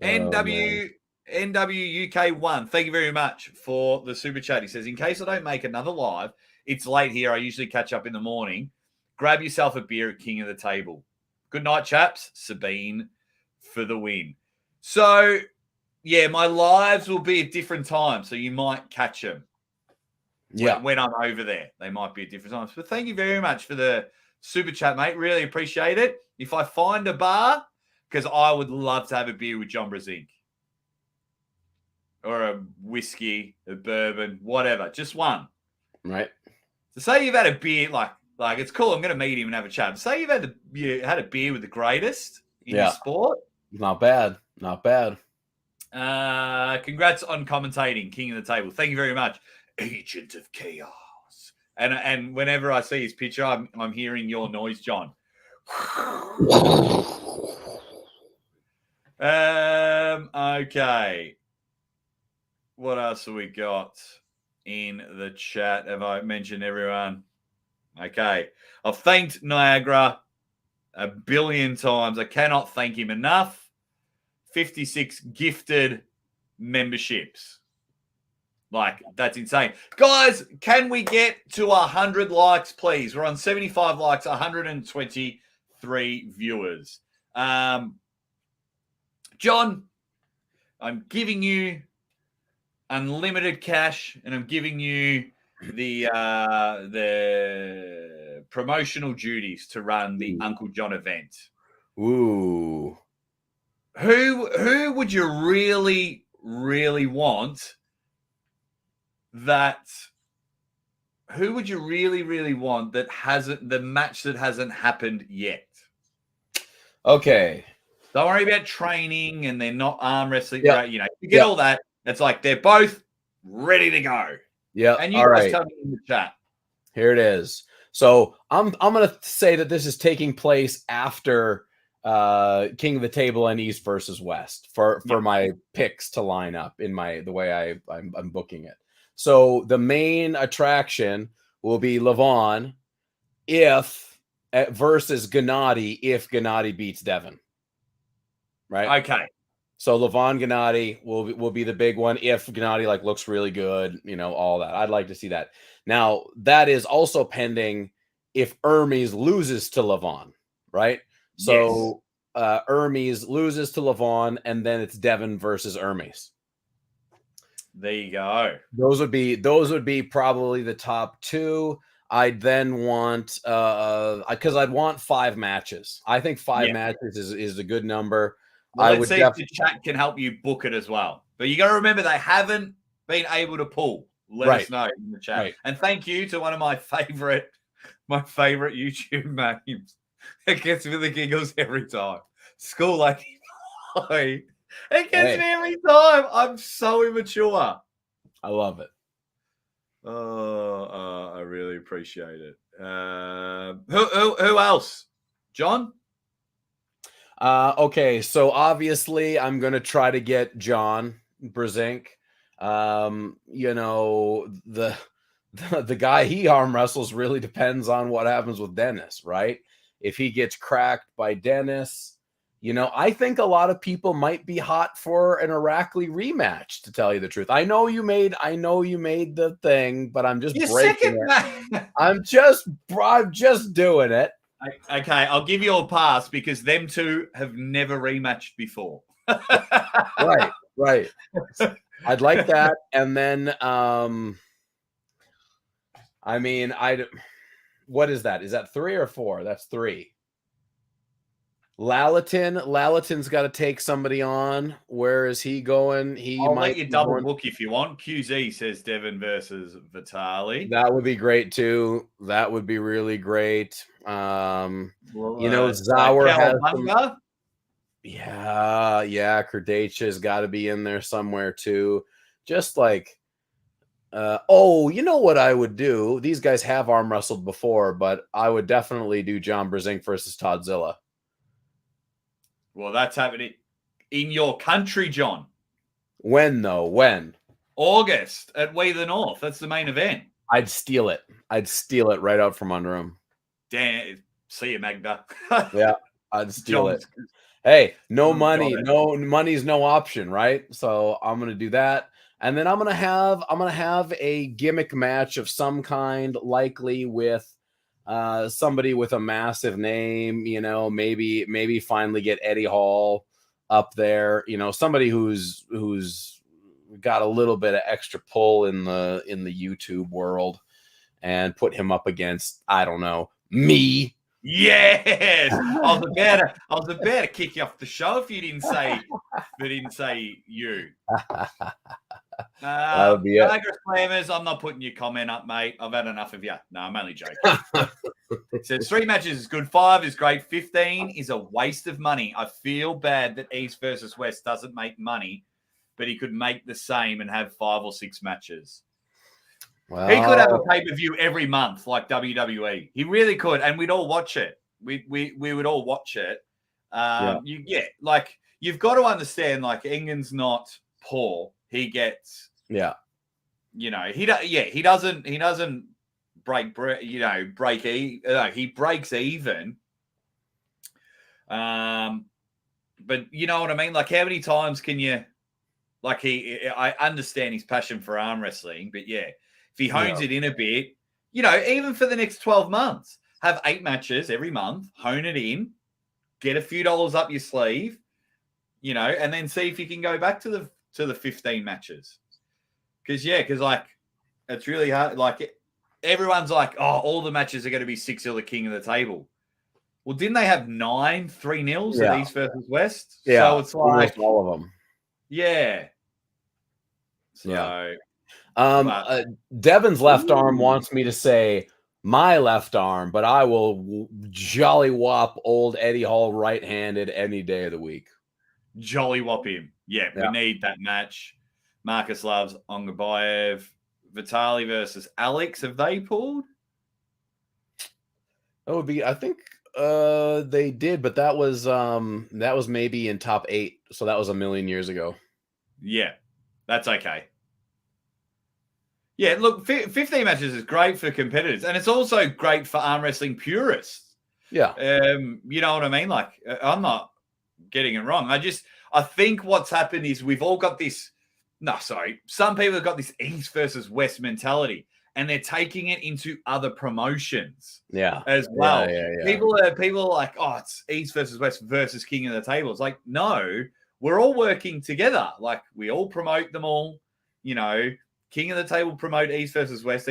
NW UK 1, thank you very much for the super chat. He says, in case I don't make another live, it's late here. I usually catch up in the morning. Grab yourself a beer at King of the Table. Good night, chaps. Sabine for the win. So, yeah, my lives will be at different times, so you might catch them. Yeah. When I'm over there, they might be at different times. But thank you very much for the super chat, mate. Really appreciate it. If I find a bar, because I would love to have a beer with John Brzenk. Or a whiskey, a bourbon, whatever. Just one. Right. So say you've had a beer, like it's cool. I'm going to meet him and have a chat. Say you've had a beer with the greatest in your sport. Not bad. Not bad. Congrats on commentating King of the Table. Thank you very much. Agent of Chaos. And whenever I see his picture, I'm hearing your noise, John. Okay. What else have we got in the chat? Have I mentioned everyone? Okay. I've thanked Niagara a billion times. I cannot thank him enough. 56 gifted memberships. Like, that's insane. Guys, can we get to 100 likes, please? We're on 75 likes, 123 viewers. John, I'm giving you unlimited cash, and I'm giving you the promotional duties to run the Uncle John event. Ooh. Who would you really, really want that? Who would you really, really want that hasn't the match that hasn't happened yet? Okay. Don't worry about training and they're not arm wrestling. Yep. You know, you get all that. It's like they're both ready to go. Yeah. And you guys tell me in the chat. Here it is. So I'm gonna say that this is taking place after King of the Table and East versus West for my picks to line up in the way I'm booking it. So the main attraction will be Levan versus Gennady if Gennady beats Devin. Right. Okay. So Levan Gennady will be the big one if Gennady looks really good, all that. I'd like to see that. Now that is also pending if Ermes loses to Levan, right? So Ermes loses to Levan, and then it's Devin versus Ermes. There you go. Those would be probably the top two. I'd then want because I'd want 5 matches. I think 5 matches is a good number. Well, let's see if the chat can help you book it as well. But you got to remember they haven't been able to pull. Let us know in the chat. Right. And thank you to one of my favorite YouTube names. It gets me the giggles every time. School Lady Boy. It gets me every time. I'm so immature. I love it. I really appreciate it. Who else? John? Okay, so obviously I'm going to try to get John Brzenk. The guy he arm wrestles really depends on what happens with Dennis, right? If he gets cracked by Dennis, I think a lot of people might be hot for an Irakli rematch, to tell you the truth. I know you made the thing, but I'm just breaking it. I'm just doing it. Okay, I'll give you a pass because them two have never rematched before. Right. I'd like that. And then, what is that? Is that 3 or 4? That's 3. Lalatin's got to take somebody on. Where is he going? I'll let you double book if you want. QZ says Devin versus Vitali. That would be great too. That would be really great. Zauer has some, Krdacha's got to be in there somewhere too. Just you know what I would do? These guys have arm wrestled before, but I would definitely do John Brzenk versus Toddzilla. Well, that's happening in your country, John. When, though? When? August at We the North. That's the main event. I'd steal it. Right out from under him. Damn. See you, Magda. Yeah, I'd steal it. Hey, no money. No money's no option, right? So I'm going to do that. And then I'm going to have a gimmick match of some kind, likely with somebody with a massive name, maybe finally get Eddie Hall up there, somebody who's got a little bit of extra pull in the YouTube world, and put him up against, I don't know, me. Yes, I was about to kick you off the show if you didn't say you. That would be it. Niagara Slammers, I'm not putting your comment up, mate. I've had enough of you. No, I'm only joking. It says 3 matches is good, 5 is great, 15 is a waste of money. I feel bad that East versus West doesn't make money, but he could make the same and have 5 or 6 matches. He could have a Well, pay-per-view every month like WWE. He really could, and we'd all watch it. We would all watch it. yeah, Like you've got to understand, like Engen's not poor. He gets, yeah. he doesn't he breaks even. But you know what I mean? Like how many times can you, like I understand his passion for arm wrestling, but yeah, if he hones it in a bit, even for the next 12 months, have 8 matches every month, hone it in, get a few dollars up your sleeve, and then see if you can go back to the 15 matches. Because like it's really hard. Like everyone's like, oh, all the matches are going to be 6-0 the king of the table. Well, didn't they have 9 3-0s at East versus West? Yeah, So it's like almost all of them. Yeah. So, yeah. Devin's left arm wants me to say my left arm, but I will jolly whop old Eddie Hall right-handed any day of the week. Jolly whop him. Yeah, we need that match. Marcus loves Ongabayev. Vitali versus Alex. Have they pulled? That would be, I think they did, but that was maybe in top 8, so that was a million years ago. Yeah, that's okay. Yeah, look, 15 matches is great for competitors, and it's also great for arm wrestling purists. Yeah. You know what I mean? Like, I'm not getting it wrong. I think what's happened is we've all got this. No, sorry. Some people have got this East versus West mentality, and they're taking it into other promotions. Yeah. As well. Yeah. People are like, oh, it's East versus West versus King of the Table. It's like, no, we're all working together. Like, we all promote them all. King of the Table promote East versus West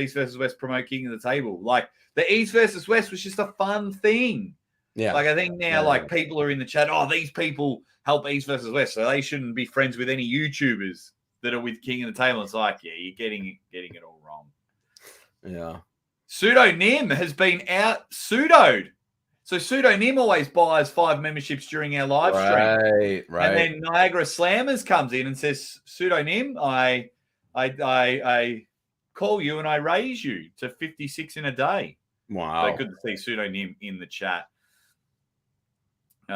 promote King of the Table. Like, the East versus West was just a fun thing. Yeah. Like, I think now, people are in the chat, oh, these people help East versus West, so they shouldn't be friends with any YouTubers that are with King of the Table. It's like, yeah, you're getting it all wrong. Yeah. Pseudonym has been out pseudoed. So Pseudonym always buys 5 memberships during our live stream. Right. And then Niagara Slammers comes in and says, Pseudonym, I call you and I raise you to 56 in a day. Wow. So good to see Pseudonym in the chat. 4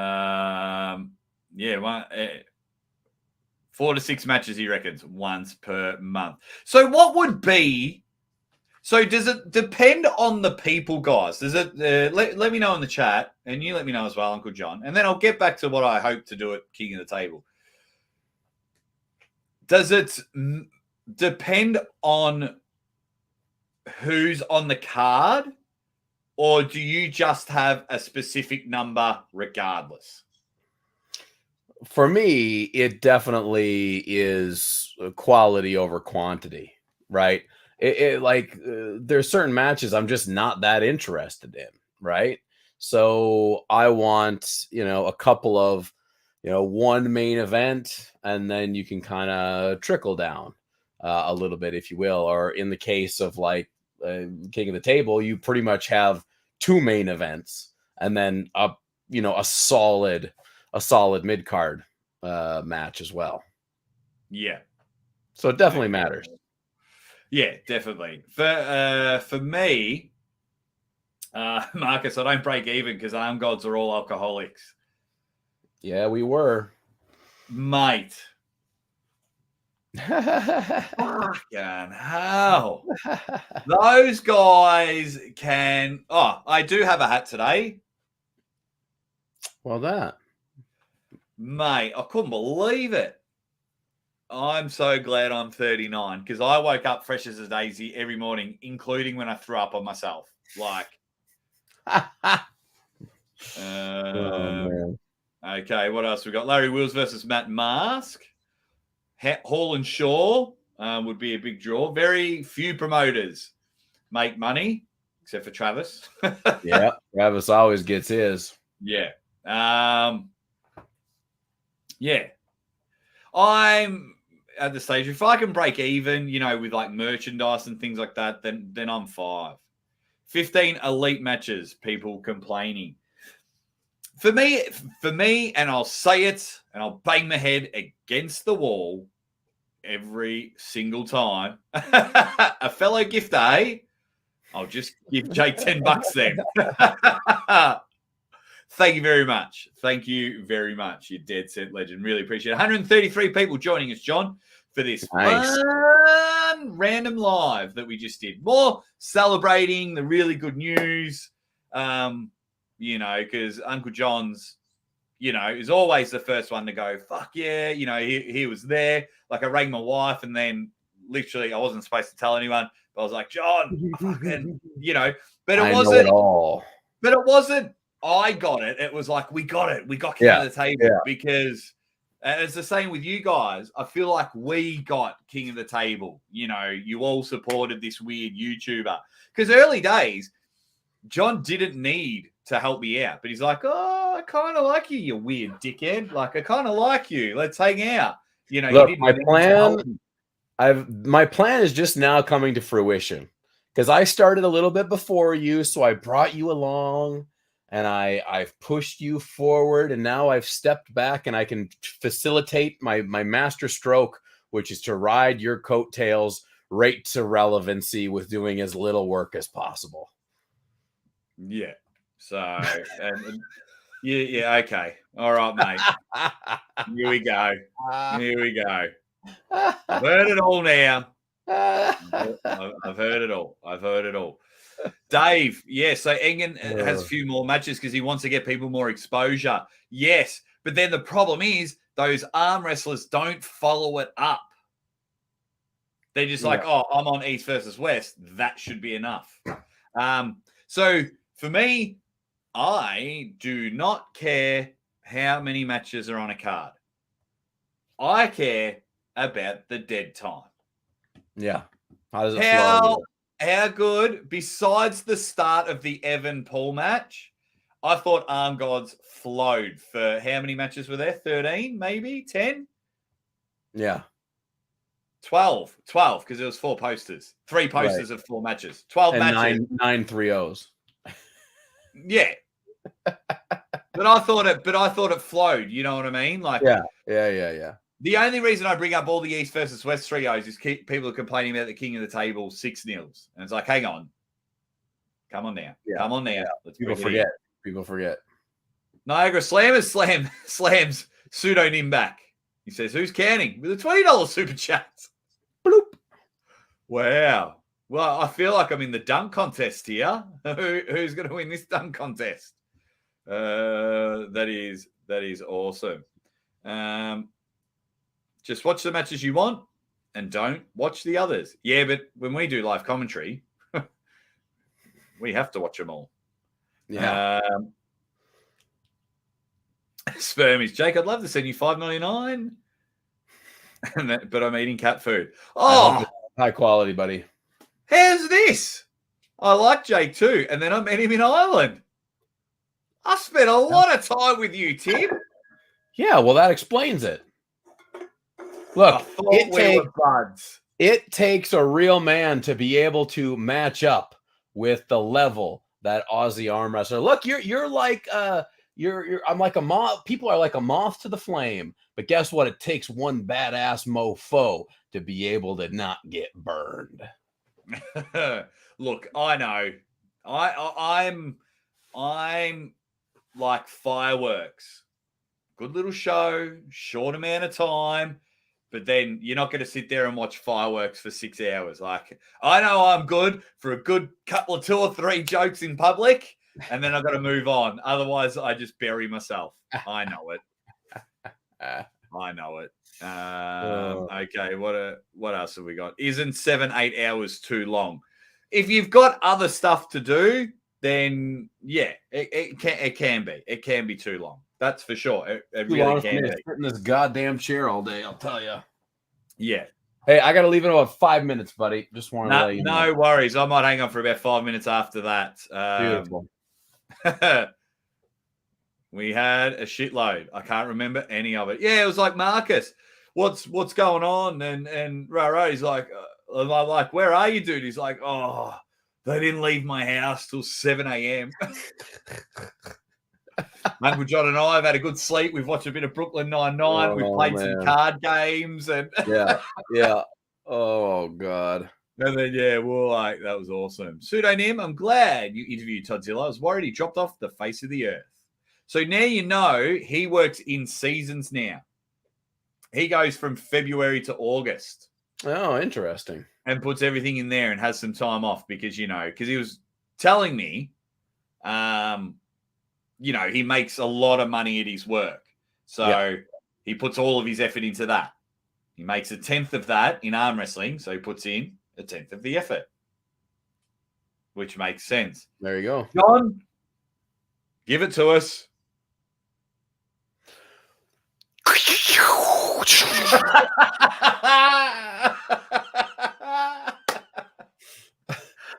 to 6 matches, he reckons, once per month. So what would be... So does it depend on the people, guys? Does it? Let me know in the chat, and you let me know as well, Uncle John. And then I'll get back to what I hope to do at King of the Table. Does it depend on who's on the card, or do you just have a specific number regardless? For me, it definitely is quality over quantity, right? There's certain matches I'm just not that interested in, right? So I want, a couple of, one main event, and then you can kind of trickle down a little bit, if you will. Or in the case of King of the Table, you pretty much have 2 main events, and then a solid mid card match as well. Yeah. So it definitely matters. Yeah, definitely. For me, Marcus, I don't break even because arm gods are all alcoholics. Yeah, we were. Mate. Fucking hell. Those guys can... Oh, I do have a hat today. Well, that. Mate, I couldn't believe it. I'm so glad I'm 39 because I woke up fresh as a daisy every morning, including when I threw up on myself. Like, okay, what else we got? Larry Wills versus Matt Mask. Hall and Shaw would be a big draw. Very few promoters make money, except for Travis. Yeah, Travis always gets his. Yeah. Yeah. I'm at the stage, if I can break even, with like merchandise and things like that, then I'm 5. 15 elite matches, people complaining. For me, and I'll say it, and I'll bang my head against the wall, every single time. A fellow gift, eh? I'll just give Jake $10 then. Thank you very much. Thank you very much. You dead set legend. Really appreciate it. 133 people joining us, John, for this fun random live that we just did. More celebrating the really good news, because Uncle John's, is always the first one to go, fuck yeah, he was there. Like I rang my wife and then literally I wasn't supposed to tell anyone, but I was like, John, fucking, but it wasn't. But it wasn't. I got it. It was like, we got it. We got King of the Table because it's the same with you guys. I feel like we got King of the Table. You all supported this weird YouTuber because early days, John didn't need to help me out, but he's like, oh, I kind of like you, you weird dickhead. Like, I kind of like you. Let's hang out. Look, my plan is just now coming to fruition because I started a little bit before you, so I brought you along. And I've pushed you forward, and now I've stepped back, and I can facilitate my master stroke, which is to ride your coattails right to relevancy with doing as little work as possible. Yeah. So, yeah, okay. All right, mate. Here we go. I've heard it all now. I've heard it all. Dave, so Engen has a few more matches because he wants to get people more exposure. Yes, but then the problem is those arm wrestlers don't follow it up. They're just like, oh, I'm on East versus West. That should be enough. So for me, I do not care how many matches are on a card. I care about the dead time. Yeah. How does it flow? How good, besides the start of the Evan Paul match, I thought Arm Gods flowed for how many matches were there? 13, maybe? 10? Yeah. 12, because there was 4 posters. 3 posters of 4 matches. 12 and matches. 9 3-0s. Yeah. But I thought it flowed, you know what I mean? Like Yeah. The only reason I bring up all the East versus West trios is people are complaining about the King of the Table 6-0. And it's like, hang on. Come on now. Yeah. Come on now. Yeah. Let's People forget. Niagara slams pseudonym back. He says, who's counting? With a $20 super chat. Bloop. Wow. Well, I feel like I'm in the dunk contest here. Who's going to win this dunk contest? That is awesome. Just watch the matches you want and don't watch the others. Yeah, but when we do live commentary, we have to watch them all. Yeah. Spermies. Jake, I'd love to send you $5.99. But I'm eating cat food. Oh, high quality, buddy. How's this? I like Jake too. And then I met him in Ireland. I spent a lot of time with you, Tim. Yeah, well, that explains it. Look, it takes a real man to be able to match up with the level that Aussie arm wrestler. Look, you're like I'm like a moth. People are like a moth to the flame. But guess what? It takes one badass mofo to be able to not get burned. Look, I know. I'm like fireworks. Good little show, short amount of time. But then you're not going to sit there and watch fireworks for 6 hours. Like, I know I'm good for a good couple of 2 or 3 jokes in public, and then I've got to move on. Otherwise, I just bury myself. I know it. Okay, what else have we got? Isn't 7-8 hours too long? If you've got other stuff to do, then yeah, it can be. It can be too long. That's for sure. It really can be. Sit in this goddamn chair all day, I'll tell you. Yeah. Hey, I got to leave in about 5 minutes, buddy. Just want to let you know. No worries. I might hang on for about 5 minutes after that. Beautiful. We had a shitload. I can't remember any of it. Yeah, it was like, Marcus, what's going on? And Rara, he's like, I'm like, where are you, dude? He's like, oh, they didn't leave my house till 7 a.m. Uncle John and I have had a good sleep. We've watched a bit of Brooklyn Nine-Nine. We've played some card games. And Yeah. Oh, God. And then, we're like, that was awesome. Pseudonym, I'm glad you interviewed Todzilla. I was worried he dropped off the face of the earth. So now you know he works in seasons now. He goes from February to August. Oh, interesting. And puts everything in there and has some time off because he was telling me, he makes a lot of money at his work. So he puts all of his effort into that. He makes 1/10 of that in arm wrestling. So he puts in 1/10 of the effort, which makes sense. There you go. John, give it to us.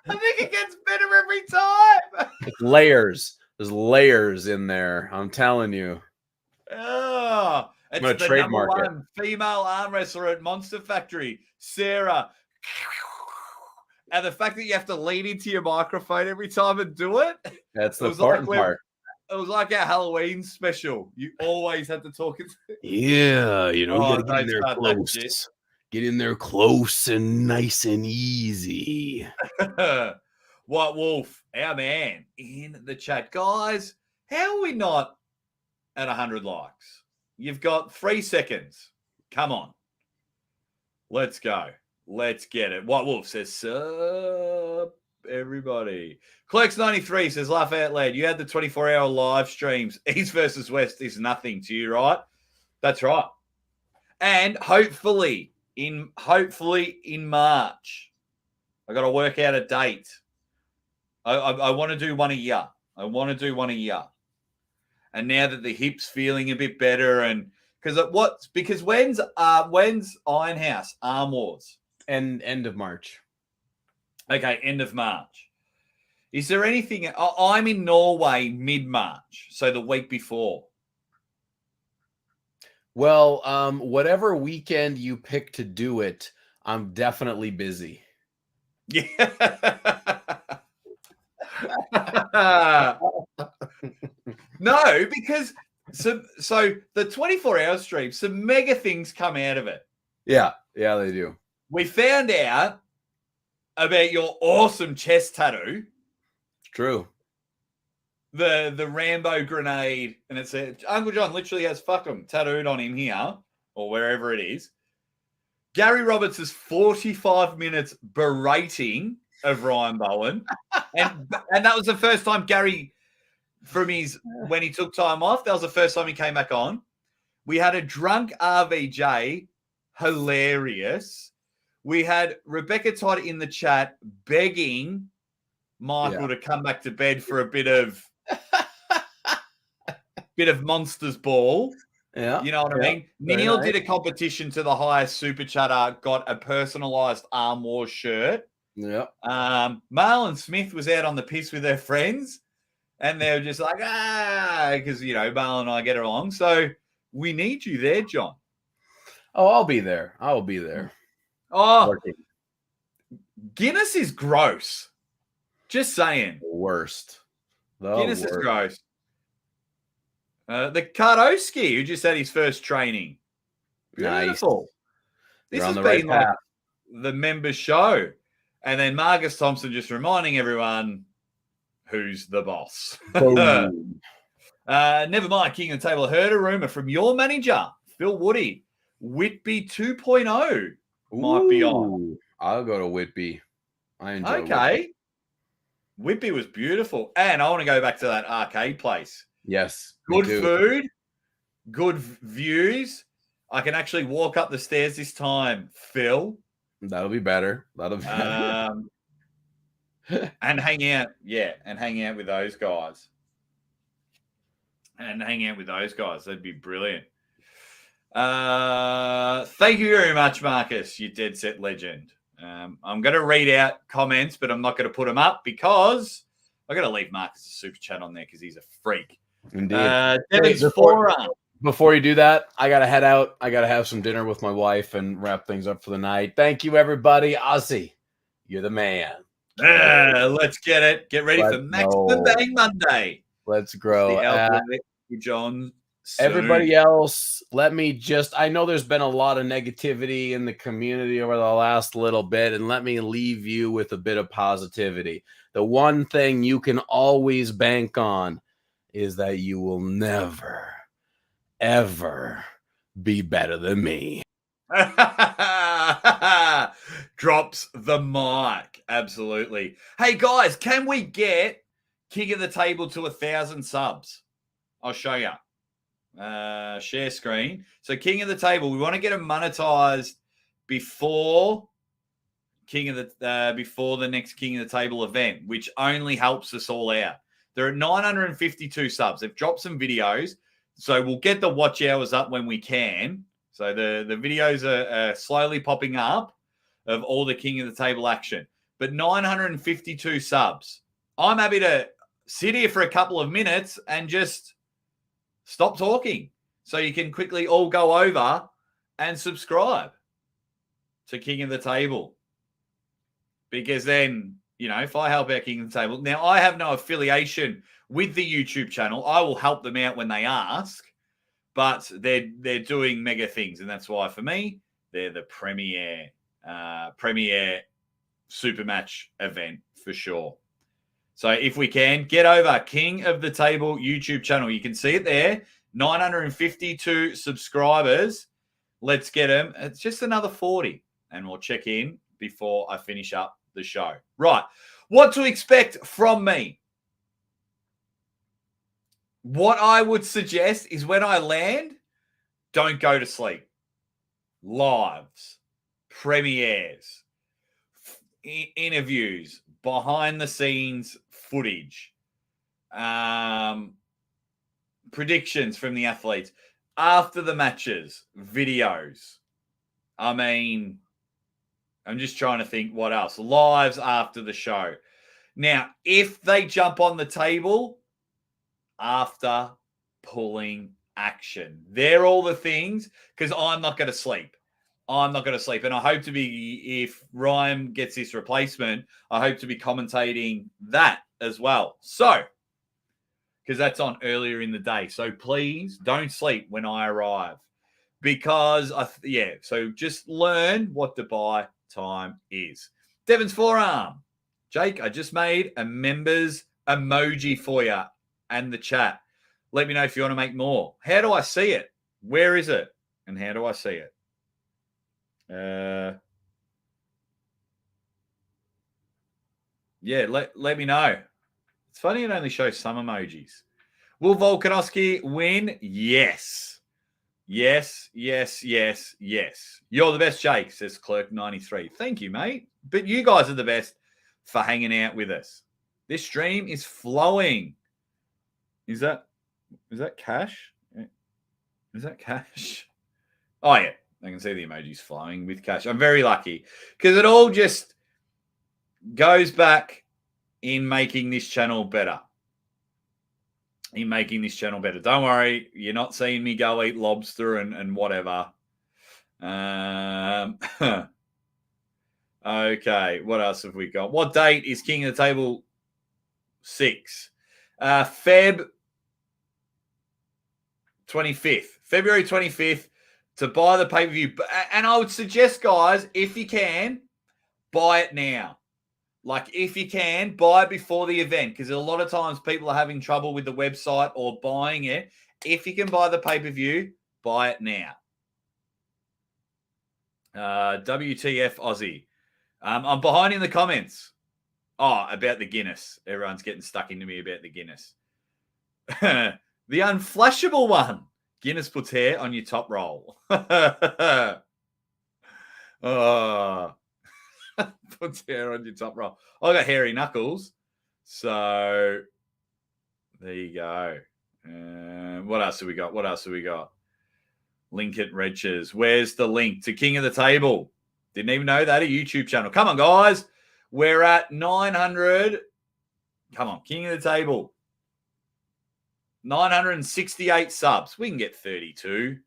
I think it gets better every time. It's layers. There's layers in there. I'm telling you. Oh, it's I'm gonna the trademark number one female arm wrestler at Monster Factory, Sarah. And the fact that you have to lean into your microphone every time and do it. That's the important part. It was like our Halloween special. You always had to talk it. Yeah, you gotta get in there close. Get in there close and nice and easy. White Wolf, our man, in the chat. Guys, how are we not at 100 likes? You've got 3 seconds. Come on. Let's go. Let's get it. White Wolf says, sup, everybody. Clerks93 says, laugh out loud. You had the 24-hour live streams. East versus West is nothing to you, right? That's right. And hopefully in March, I got to work out a date. I want to do one a year. And now that the hip's feeling a bit better, and because when's Ironhouse Arm Wars? And end of March. Okay, end of March. Is there anything? I'm in Norway mid-March, so the week before. Well, whatever weekend you pick to do it, I'm definitely busy. Yeah. No, because so the 24-hour stream, some mega things come out of it. Yeah, they do. We found out about your awesome chest tattoo. It's true. The Rambo grenade, and it said Uncle John literally has "fuck him" tattooed on him here or wherever it is. Gary Roberts is 45 minutes berating of Ryan Bowen, and that was the first time Gary, when he took time off, that was the first time he came back on. We had a drunk RVJ, hilarious. We had Rebecca Todd in the chat begging Michael to come back to bed for a bit of Monsters Ball. Yeah. You know what I mean? Neil did a competition to the highest super chatter, got a personalized Arm Wars shirt. Yeah. Marlon Smith was out on the piss with her friends, and they were just like, because, Marlon and I get along. So we need you there, John. Oh, I'll be there. I will be there. Oh, Working. Guinness is gross. Just saying. Worst. Guinness is gross. The Kardowski, who just had his first training. Beautiful. Nice. This has been like the members show. And then Marcus Thompson just reminding everyone who's the boss. Never mind, King of the Table. Heard a rumor from your manager, Phil Woody. Whitby 2.0 might be on. I'll go to Whitby. I enjoy Whitby. Whitby was beautiful. And I want to go back to that arcade place. Yes. Good food, good views. I can actually walk up the stairs this time, Phil. That'll be better. And hang out. Yeah, and hang out with those guys. That'd be brilliant. Thank you very much, Marcus. You dead set legend. I'm going to read out comments, but I'm not going to put them up because I'm going to leave Marcus a super chat on there because he's a freak. Indeed. Before you do that, I got to head out. I got to have some dinner with my wife and wrap things up for the night. Thank you, everybody. Ozzy, you're the man. Let's get it. Get ready for Maximum Bang Monday. Let's grow. The alphabet, John. Everybody else, I know there's been a lot of negativity in the community over the last little bit, and let me leave you with a bit of positivity. The one thing you can always bank on is that you will never, ever be better than me. Drops the mic. Absolutely. Hey, guys, can we get King of the Table to 1,000 subs? I'll show you. Share screen. So King of the Table, we want to get him monetized before before the next King of the Table event, which only helps us all out. They're at 952 subs. They've dropped some videos, so we'll get the watch hours up when we can. So the videos are slowly popping up of all the King of the Table action. But 952 subs. I'm happy to sit here for a couple of minutes and just stop talking so you can quickly all go over and subscribe to King of the Table. Because then, if I help out King of the Table, now I have no affiliation with the YouTube channel. I will help them out when they ask, but they're doing mega things. And that's why, for me, they're the premier super match event for sure. So if we can, get over King of the Table YouTube channel. You can see it there, 952 subscribers. Let's get them. It's just another 40, and we'll check in before I finish up the show. Right, what to expect from me? What I would suggest is when I land, don't go to sleep. Lives, premieres, interviews, behind-the-scenes footage, predictions from the athletes, after the matches, videos. I mean, I'm just trying to think what else. Lives after the show. Now, if they jump on the table, after pulling action. They're all the things, because I'm not going to sleep. And I hope to be, if Ryan gets this replacement, I hope to be commentating that as well. So, because that's on earlier in the day. So please don't sleep when I arrive. Because, so just learn what Dubai time is. Devon's forearm. Jake, I just made a members emoji for you and the chat. Let me know if you want to make more. How do I see it? Where is it? And how do I see it? Let me know. It's funny it only shows some emojis. Will Volkanovski win? Yes. Yes. You're the best, Jake, says Clerk93. Thank you, mate. But you guys are the best for hanging out with us. This stream is flowing. Is that cash? Is that cash? Oh, yeah. I can see the emojis flowing with cash. I'm very lucky because it all just goes back in making this channel better. Don't worry. You're not seeing me go eat lobster and whatever. Okay. What else have we got? What date is King of the Table 6? February 25th to buy the pay-per-view. And I would suggest, guys, if you can, buy it now. Like, if you can, buy it before the event, because a lot of times people are having trouble with the website or buying it. If you can buy the pay-per-view, buy it now. WTF Aussie. I'm behind in the comments. Oh, about the Guinness. Everyone's getting stuck into me about the Guinness. The unflashable one. Guinness puts hair on your top roll. Oh. Puts hair on your top roll. I got hairy knuckles. So there you go. What else have we got? Link at Reches. Where's the link to King of the Table? Didn't even know that. A YouTube channel. Come on, guys. We're at 900. Come on, King of the Table. 968 subs. We can get 32.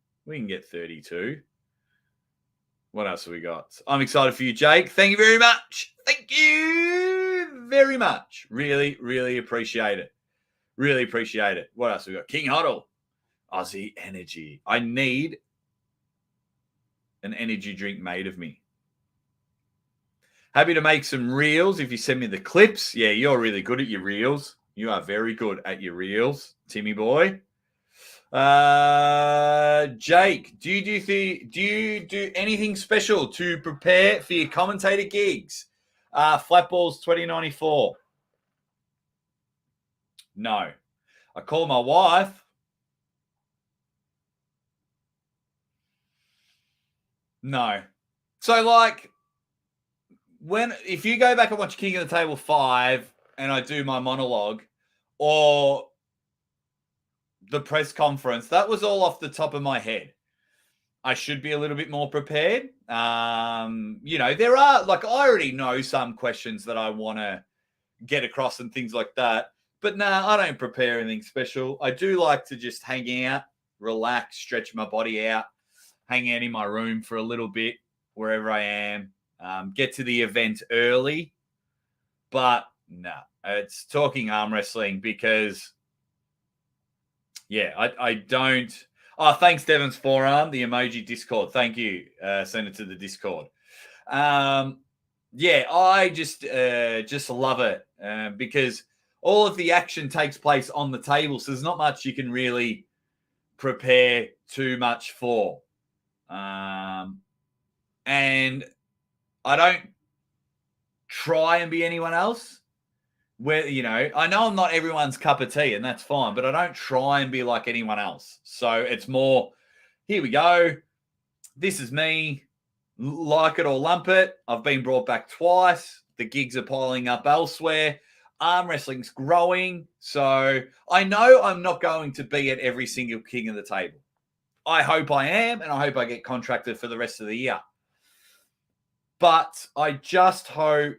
What else have we got? I'm excited for you, Jake. Thank you very much. Thank you very much. Really, really appreciate it. Really appreciate it. What else we got? King Huddle. Aussie Energy. I need an energy drink made of me. Happy to make some reels if you send me the clips. Yeah, you're really good at your reels. You are very good at your reels, Timmy boy. Jake, do you do anything special to prepare for your commentator gigs? Flatballs 2094. No. I call my wife. No. So, like, if you go back and watch King of the Table 5 and I do my monologue or the press conference, that was all off the top of my head. I should be a little bit more prepared. There are, like, I already know some questions that I want to get across and things like that. But nah, I don't prepare anything special. I do like to just hang out, relax, stretch my body out, hang out in my room for a little bit, wherever I am, get to the event early. But no, it's talking arm wrestling because, yeah, I don't. Oh, thanks, Devon's Forearm, the emoji Discord. Thank you. Send it to the Discord. Yeah, I just love it because all of the action takes place on the table. So there's not much you can really prepare too much for. And I don't try and be anyone else. Where, I know I'm not everyone's cup of tea, and that's fine, but I don't try and be like anyone else. So it's more, here we go. This is me. Like it or lump it. I've been brought back twice. The gigs are piling up elsewhere. Arm wrestling's growing. So I know I'm not going to be at every single King of the Table. I hope I am, and I hope I get contracted for the rest of the year. But I just hope,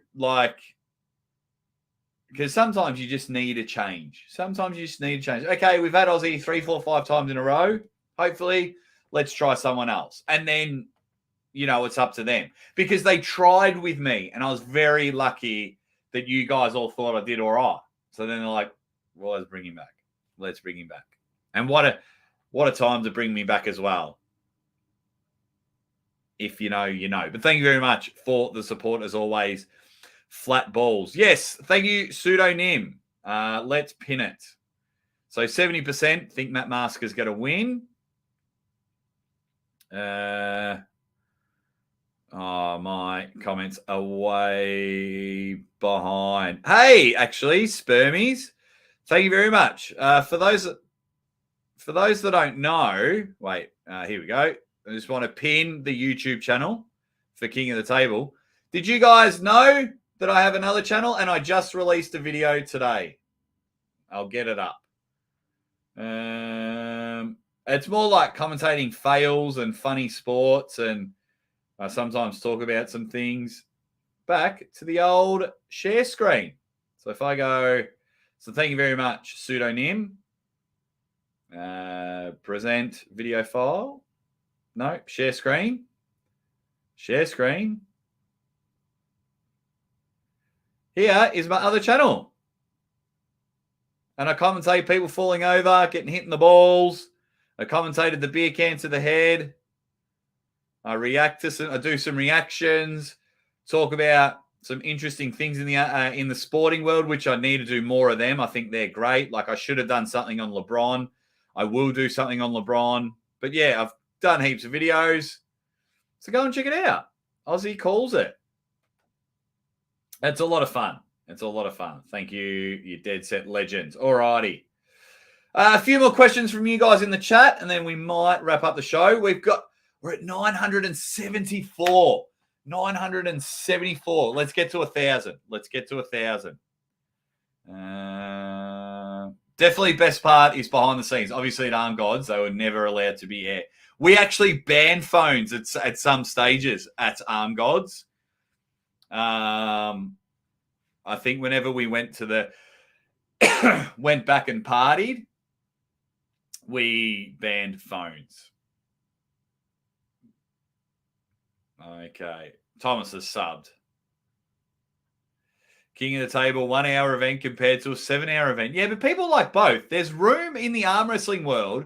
because sometimes you just need a change. Okay, we've had Aussie 3, 4, 5 times in a row. Hopefully, let's try someone else. And then, it's up to them. Because they tried with me, and I was very lucky that you guys all thought I did all right. So then they're like, well, let's bring him back. And what a time to bring me back as well. If you know, you know. But thank you very much for the support as always. Flat balls. Yes, thank you, pseudonym. Let's pin it. So 70% think Matt Masker's going to win. My comments are way behind. Hey, actually, Spermies, thank you very much. For those that don't know, wait, here we go. I just want to pin the YouTube channel for King of the Table. Did you guys know that I have another channel and I just released a video today? I'll get it up. It's more like commentating fails and funny sports, and I sometimes talk about some things. Back to the old share screen. So if I go, so thank you very much, pseudonym. Present video file. No, share screen. Share screen. Here is my other channel. And I commentate people falling over, getting hit in the balls. I commentated the beer can to the head. I do some reactions, talk about some interesting things in the sporting world, which I need to do more of them. I think they're great. Like, I should have done something on LeBron. I will do something on LeBron. But yeah, I've done heaps of videos. So go and check it out. Aussie calls it. It's a lot of fun. Thank you, you dead set legends. All righty. A few more questions from you guys in the chat, and then we might wrap up the show. We're at 974. 974. Let's get to 1,000. Definitely best part is behind the scenes. Obviously at Arm Gods, they were never allowed to be here. We actually banned phones at some stages at Arm Gods. I think whenever we went to went back and partied, we banned phones. Okay. Thomas has subbed. King of the Table, 1 hour event compared to a 7-hour event. Yeah, but people like both. There's room in the arm wrestling world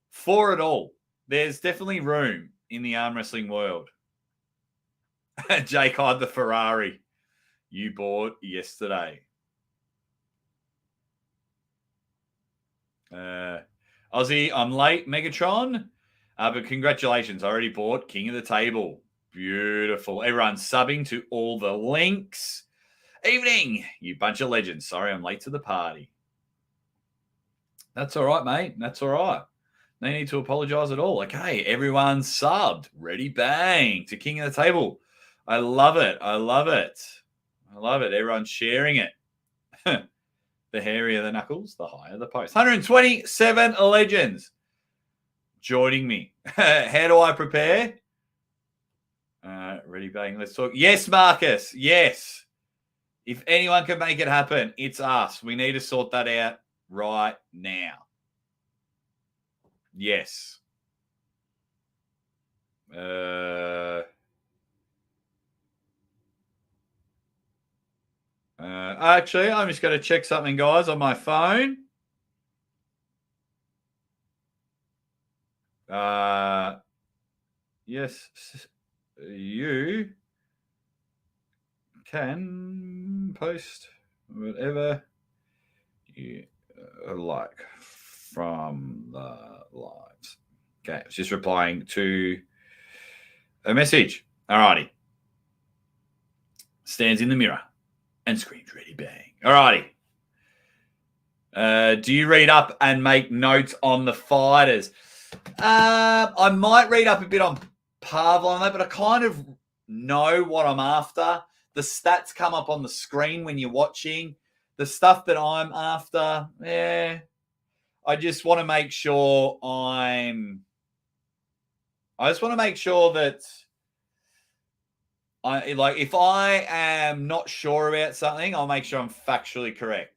for it all. There's definitely room in the arm wrestling world. Jake had the Ferrari you bought yesterday. Aussie, I'm late, Megatron. But congratulations. I already bought King of the Table. Beautiful. Everyone's subbing to all the links. Evening, you bunch of legends. Sorry, I'm late to the party. That's all right, mate. That's all right. No need to apologize at all. Okay, everyone's subbed. Ready, bang, to King of the Table. I love it. I love it. I love it. Everyone's sharing it. The hairier the knuckles, the higher the post. 127 legends joining me. How do I prepare? Ready, bang. Let's talk. Yes, Marcus. Yes. If anyone can make it happen, it's us. We need to sort that out right now. Yes. Actually, I'm just going to check something, guys, on my phone. Yes, you can post whatever you like from the lives. Okay, it's just replying to a message. Alrighty. Stands in the mirror and screams, ready, bang. Alrighty. Do you read up and make notes on the fighters? I might read up a bit on Pavlo on that, but I kind of know what I'm after. The stats come up on the screen when you're watching. The stuff that I'm after, I just want to make sure I just want to make sure that if I am not sure about something, I'll make sure I'm factually correct.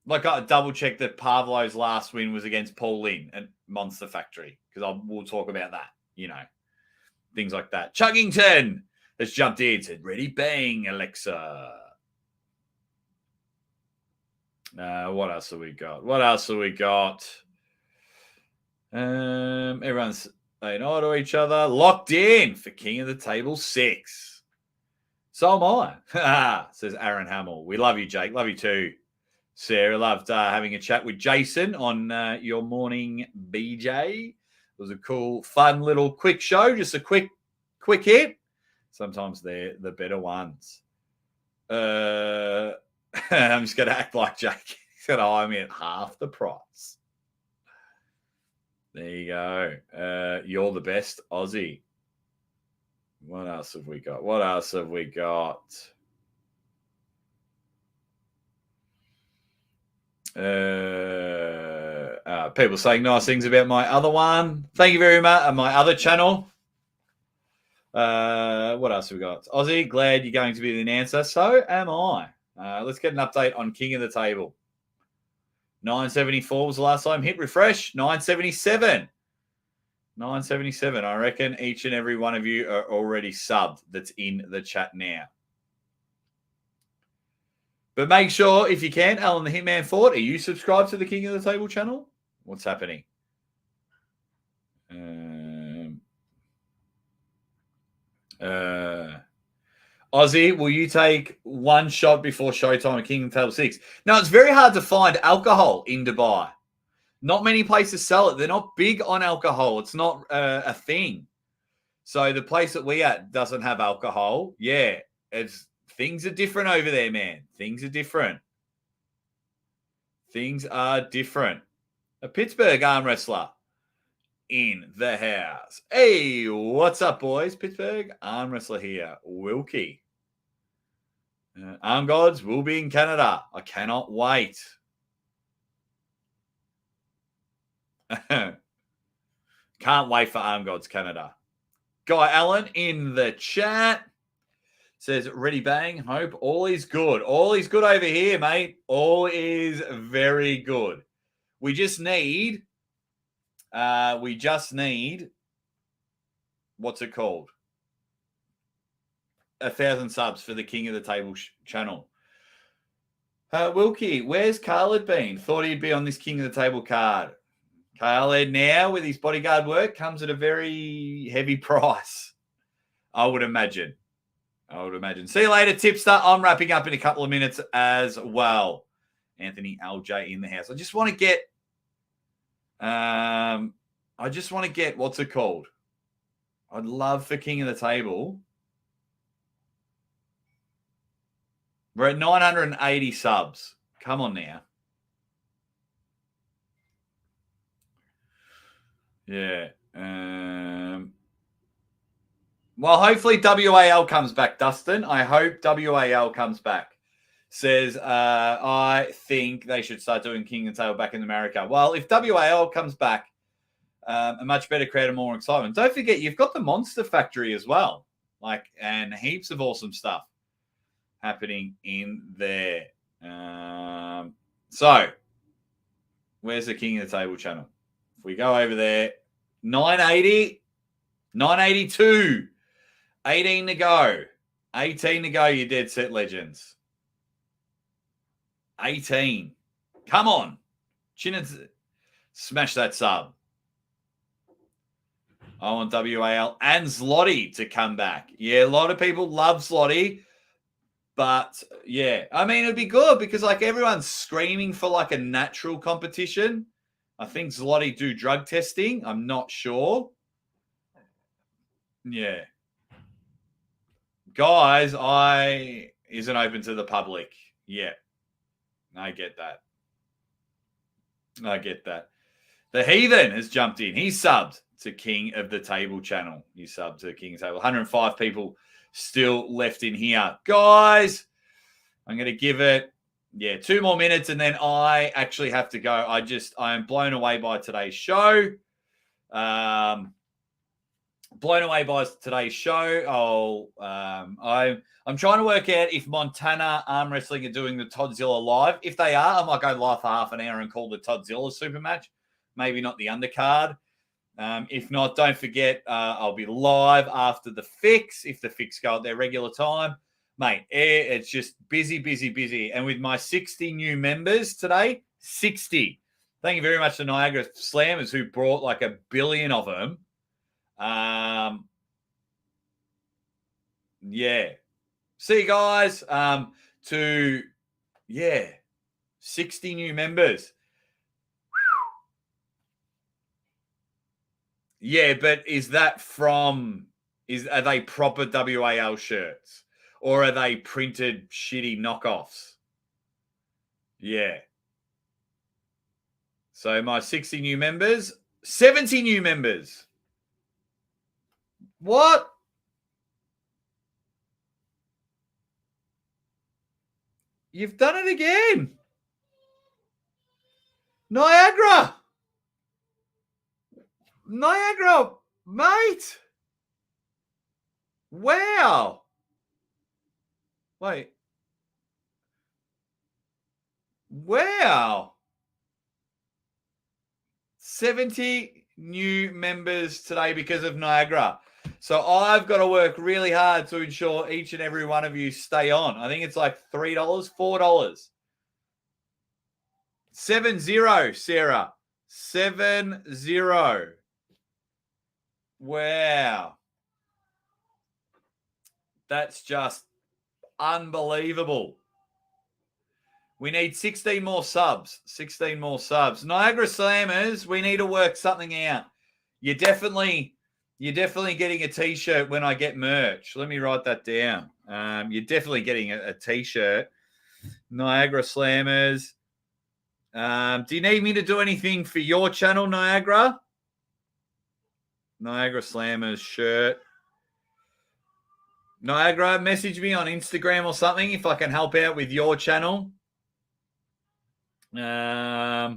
Like I double check that Pavlo's last win was against Paul Lynn at Monster Factory, because we'll talk about that, things like that. Chuggington has jumped in, said, ready, bang, Alexa. What else have we got? Everyone's saying hi to each other. Locked in for King of the Table 6. So am I, says Aaron Hamill. We love you, Jake. Love you too. Sarah loved having a chat with Jason on your morning BJ. It was a cool, fun little quick show. Just a quick hit. Sometimes they're the better ones. I'm just going to act like Jake. He's going to hire me at half the price. There you go. You're the best, Aussie. What else have we got? People saying nice things about my other one. Thank you very much. My other channel. What else have we got? Aussie, glad you're going to be the announcer. So am I. Let's get an update on King of the Table. 974 was the last time. Hit refresh. 977. 977. I reckon each and every one of you are already subbed that's in the chat now. But make sure, if you can, Alan the Hitman Ford, are you subscribed to the King of the Table channel? What's happening? Aussie, will you take one shot before showtime at King of the Table 6? No, it's very hard to find alcohol in Dubai. Not many places sell it. They're not big on alcohol. It's not a thing. So the place that we at doesn't have alcohol. Yeah, things are different over there, man. Things are different. A Pittsburgh arm wrestler in the house. Hey, what's up, boys? Pittsburgh arm wrestler here. Wilkie. Arm Gods will be in Canada. I cannot wait. Can't wait for Arm Gods Canada. Guy Allen in the chat says, ready, bang. Hope all is good. All is good over here, mate. All is very good. We just need, what's it called? 1,000 subs for the King of the Table channel. Wilkie, where's Khaled been? Thought he'd be on this King of the Table card. Khaled now with his bodyguard work comes at a very heavy price, I would imagine. See you later, Tipster. I'm wrapping up in a couple of minutes as well. Anthony LJ in the house. I just want to get what's it called? I'd love for King of the Table. We're at 980 subs. Come on now. Yeah. Well, hopefully WAL comes back, Dustin. I hope WAL comes back. Says, I think they should start doing King of the Table back in America. Well, if WAL comes back, a much better crowd and more excitement. Don't forget, you've got the Monster Factory as well. And heaps of awesome stuff happening in there. So, where's the King of the Table channel? If we go over there, 980, 982, 18 to go. 18 to go, you Dead Set Legends. 18. Come on. Smash that sub. I want WAL and Zlotty to come back. Yeah, a lot of people love Zlotty. But, yeah. I mean, it'd be good because, everyone's screaming for, a natural competition. I think Zlotty do drug testing. I'm not sure. Yeah. Guys, isn't open to the public yet. I get that. The Heathen has jumped in. He subbed to King of the Table channel. You subbed to King of the Table. 105 people still left in here. Guys, I'm going to give it, 2 more minutes, and then I actually have to go. I am blown away by today's show. I'm trying to work out if Montana Arm Wrestling are doing the Toddzilla live. If they are, I might go live for half an hour and call the Toddzilla super match. Maybe not the undercard. If not, don't forget, I'll be live after the fix, if the fix go at their regular time. Mate, it's just busy. And with my 60 new members today, 60. Thank you very much to Niagara Slammers who brought like 1 billion of them. See you guys. 60 new members. Yeah, but is that are they proper WAL shirts? Or are they printed shitty knockoffs? Yeah. So my 60 new members, 70 new members. What? You've done it again. Niagara, mate. Wow. Wait. Wow. 70 new members today because of Niagara. So I've got to work really hard to ensure each and every one of you stay on. I think it's like $3, $4. 70, Sarah. 70. Wow. That's just unbelievable. We need 16 more subs. 16 more subs. Niagara Slammers, we need to work something out. You're definitely getting a T-shirt when I get merch. Let me write that down. You're definitely getting a T-shirt. Niagara Slammers. Do you need me to do anything for your channel, Niagara? Niagara Slammers shirt. Niagara, message me on Instagram or something if I can help out with your channel. A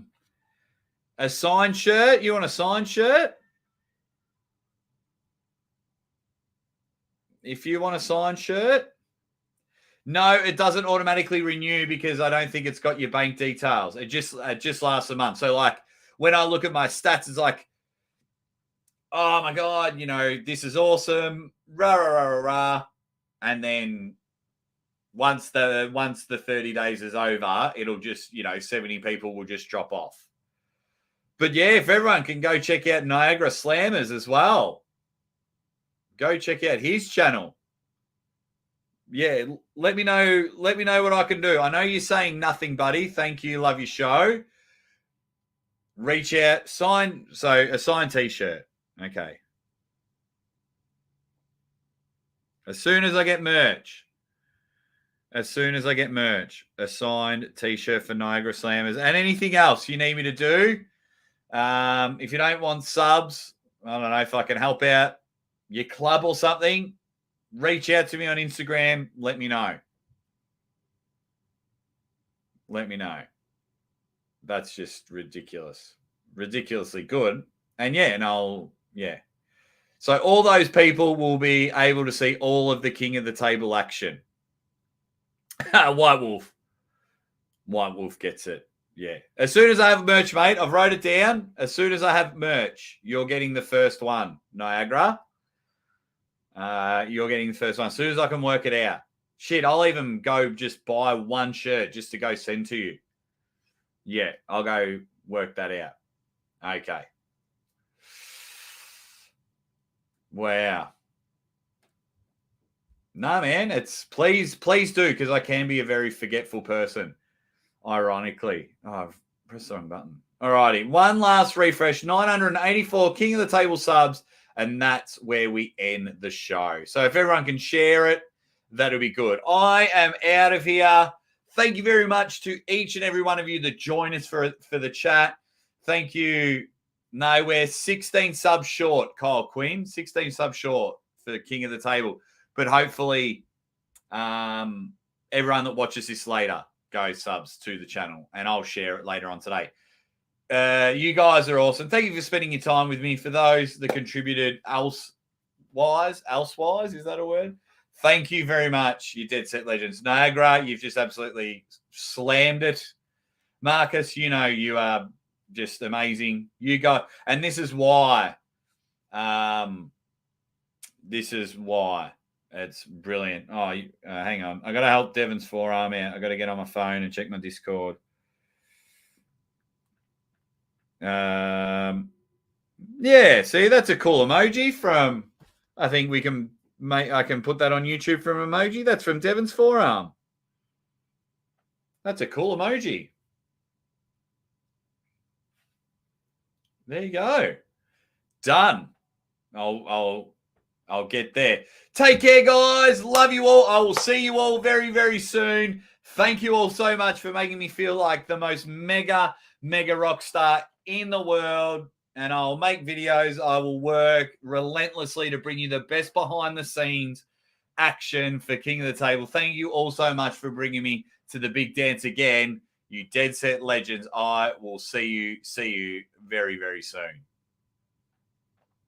signed shirt? You want a signed shirt? If you want a signed shirt. No, it doesn't automatically renew because I don't think it's got your bank details. It just lasts a month. So like when I look at my stats, it's like, oh my God, this is awesome. Rah, rah, rah, rah, rah. And then once the 30 days is over, it'll just, 70 people will just drop off. But yeah, if everyone can go check out Niagara Slammers as well, go check out his channel. Yeah, let me know what I can do. I know you're saying nothing, buddy. Thank you. Love your show. Reach out, a signed t-shirt. Okay. As soon as I get merch, a signed t-shirt for Niagara Slammers and anything else you need me to do. If you don't want subs, I don't know if I can help out your club or something, reach out to me on Instagram. Let me know. That's just ridiculous. Ridiculously good. And So all those people will be able to see all of the King of the Table action. White Wolf gets it. Yeah. As soon as I have merch, mate, I've wrote it down. As soon as I have merch, you're getting the first one, Niagara. You're getting the first one. As soon as I can work it out. Shit, I'll even go just buy one shirt just to go send to you. Yeah, I'll go work that out. Okay. Wow. No, man, it's please do, because I can be a very forgetful person. Ironically. Oh, I've pressed the wrong button. All righty. One last refresh. 984 King of the Table subs. And that's where we end the show. So if everyone can share it, that'll be good. I am out of here. Thank you very much to each and every one of you that joined us for the chat. Thank you. No, we're 16 subs short, Kyle Quinn. 16 subs short for King of the Table. But hopefully everyone that watches this later goes subs to the channel. And I'll share it later on today. You guys are awesome. Thank you for spending your time with me. For those that contributed elsewise, is that a word? Thank you very much, you Dead Set Legends. Niagara, you've just absolutely slammed it. Marcus, you are just amazing. You go, and this is why. It's brilliant. Oh, hang on. I got to help Devon's forearm out. I got to get on my phone and check my Discord. Yeah, see, that's a cool emoji from, I think I can put that on YouTube from emoji. That's from Devon's forearm. That's a cool emoji. There you go. Done. I'll get there. Take care, guys. Love you all. I will see you all very, very soon. Thank you all so much for making me feel like the most mega rock star in the world. And I'll make videos. I will work relentlessly to bring you the best behind the scenes action for King of the Table. Thank you all so much for bringing me to the big dance again. You Dead Set Legends. I will see you very, very soon.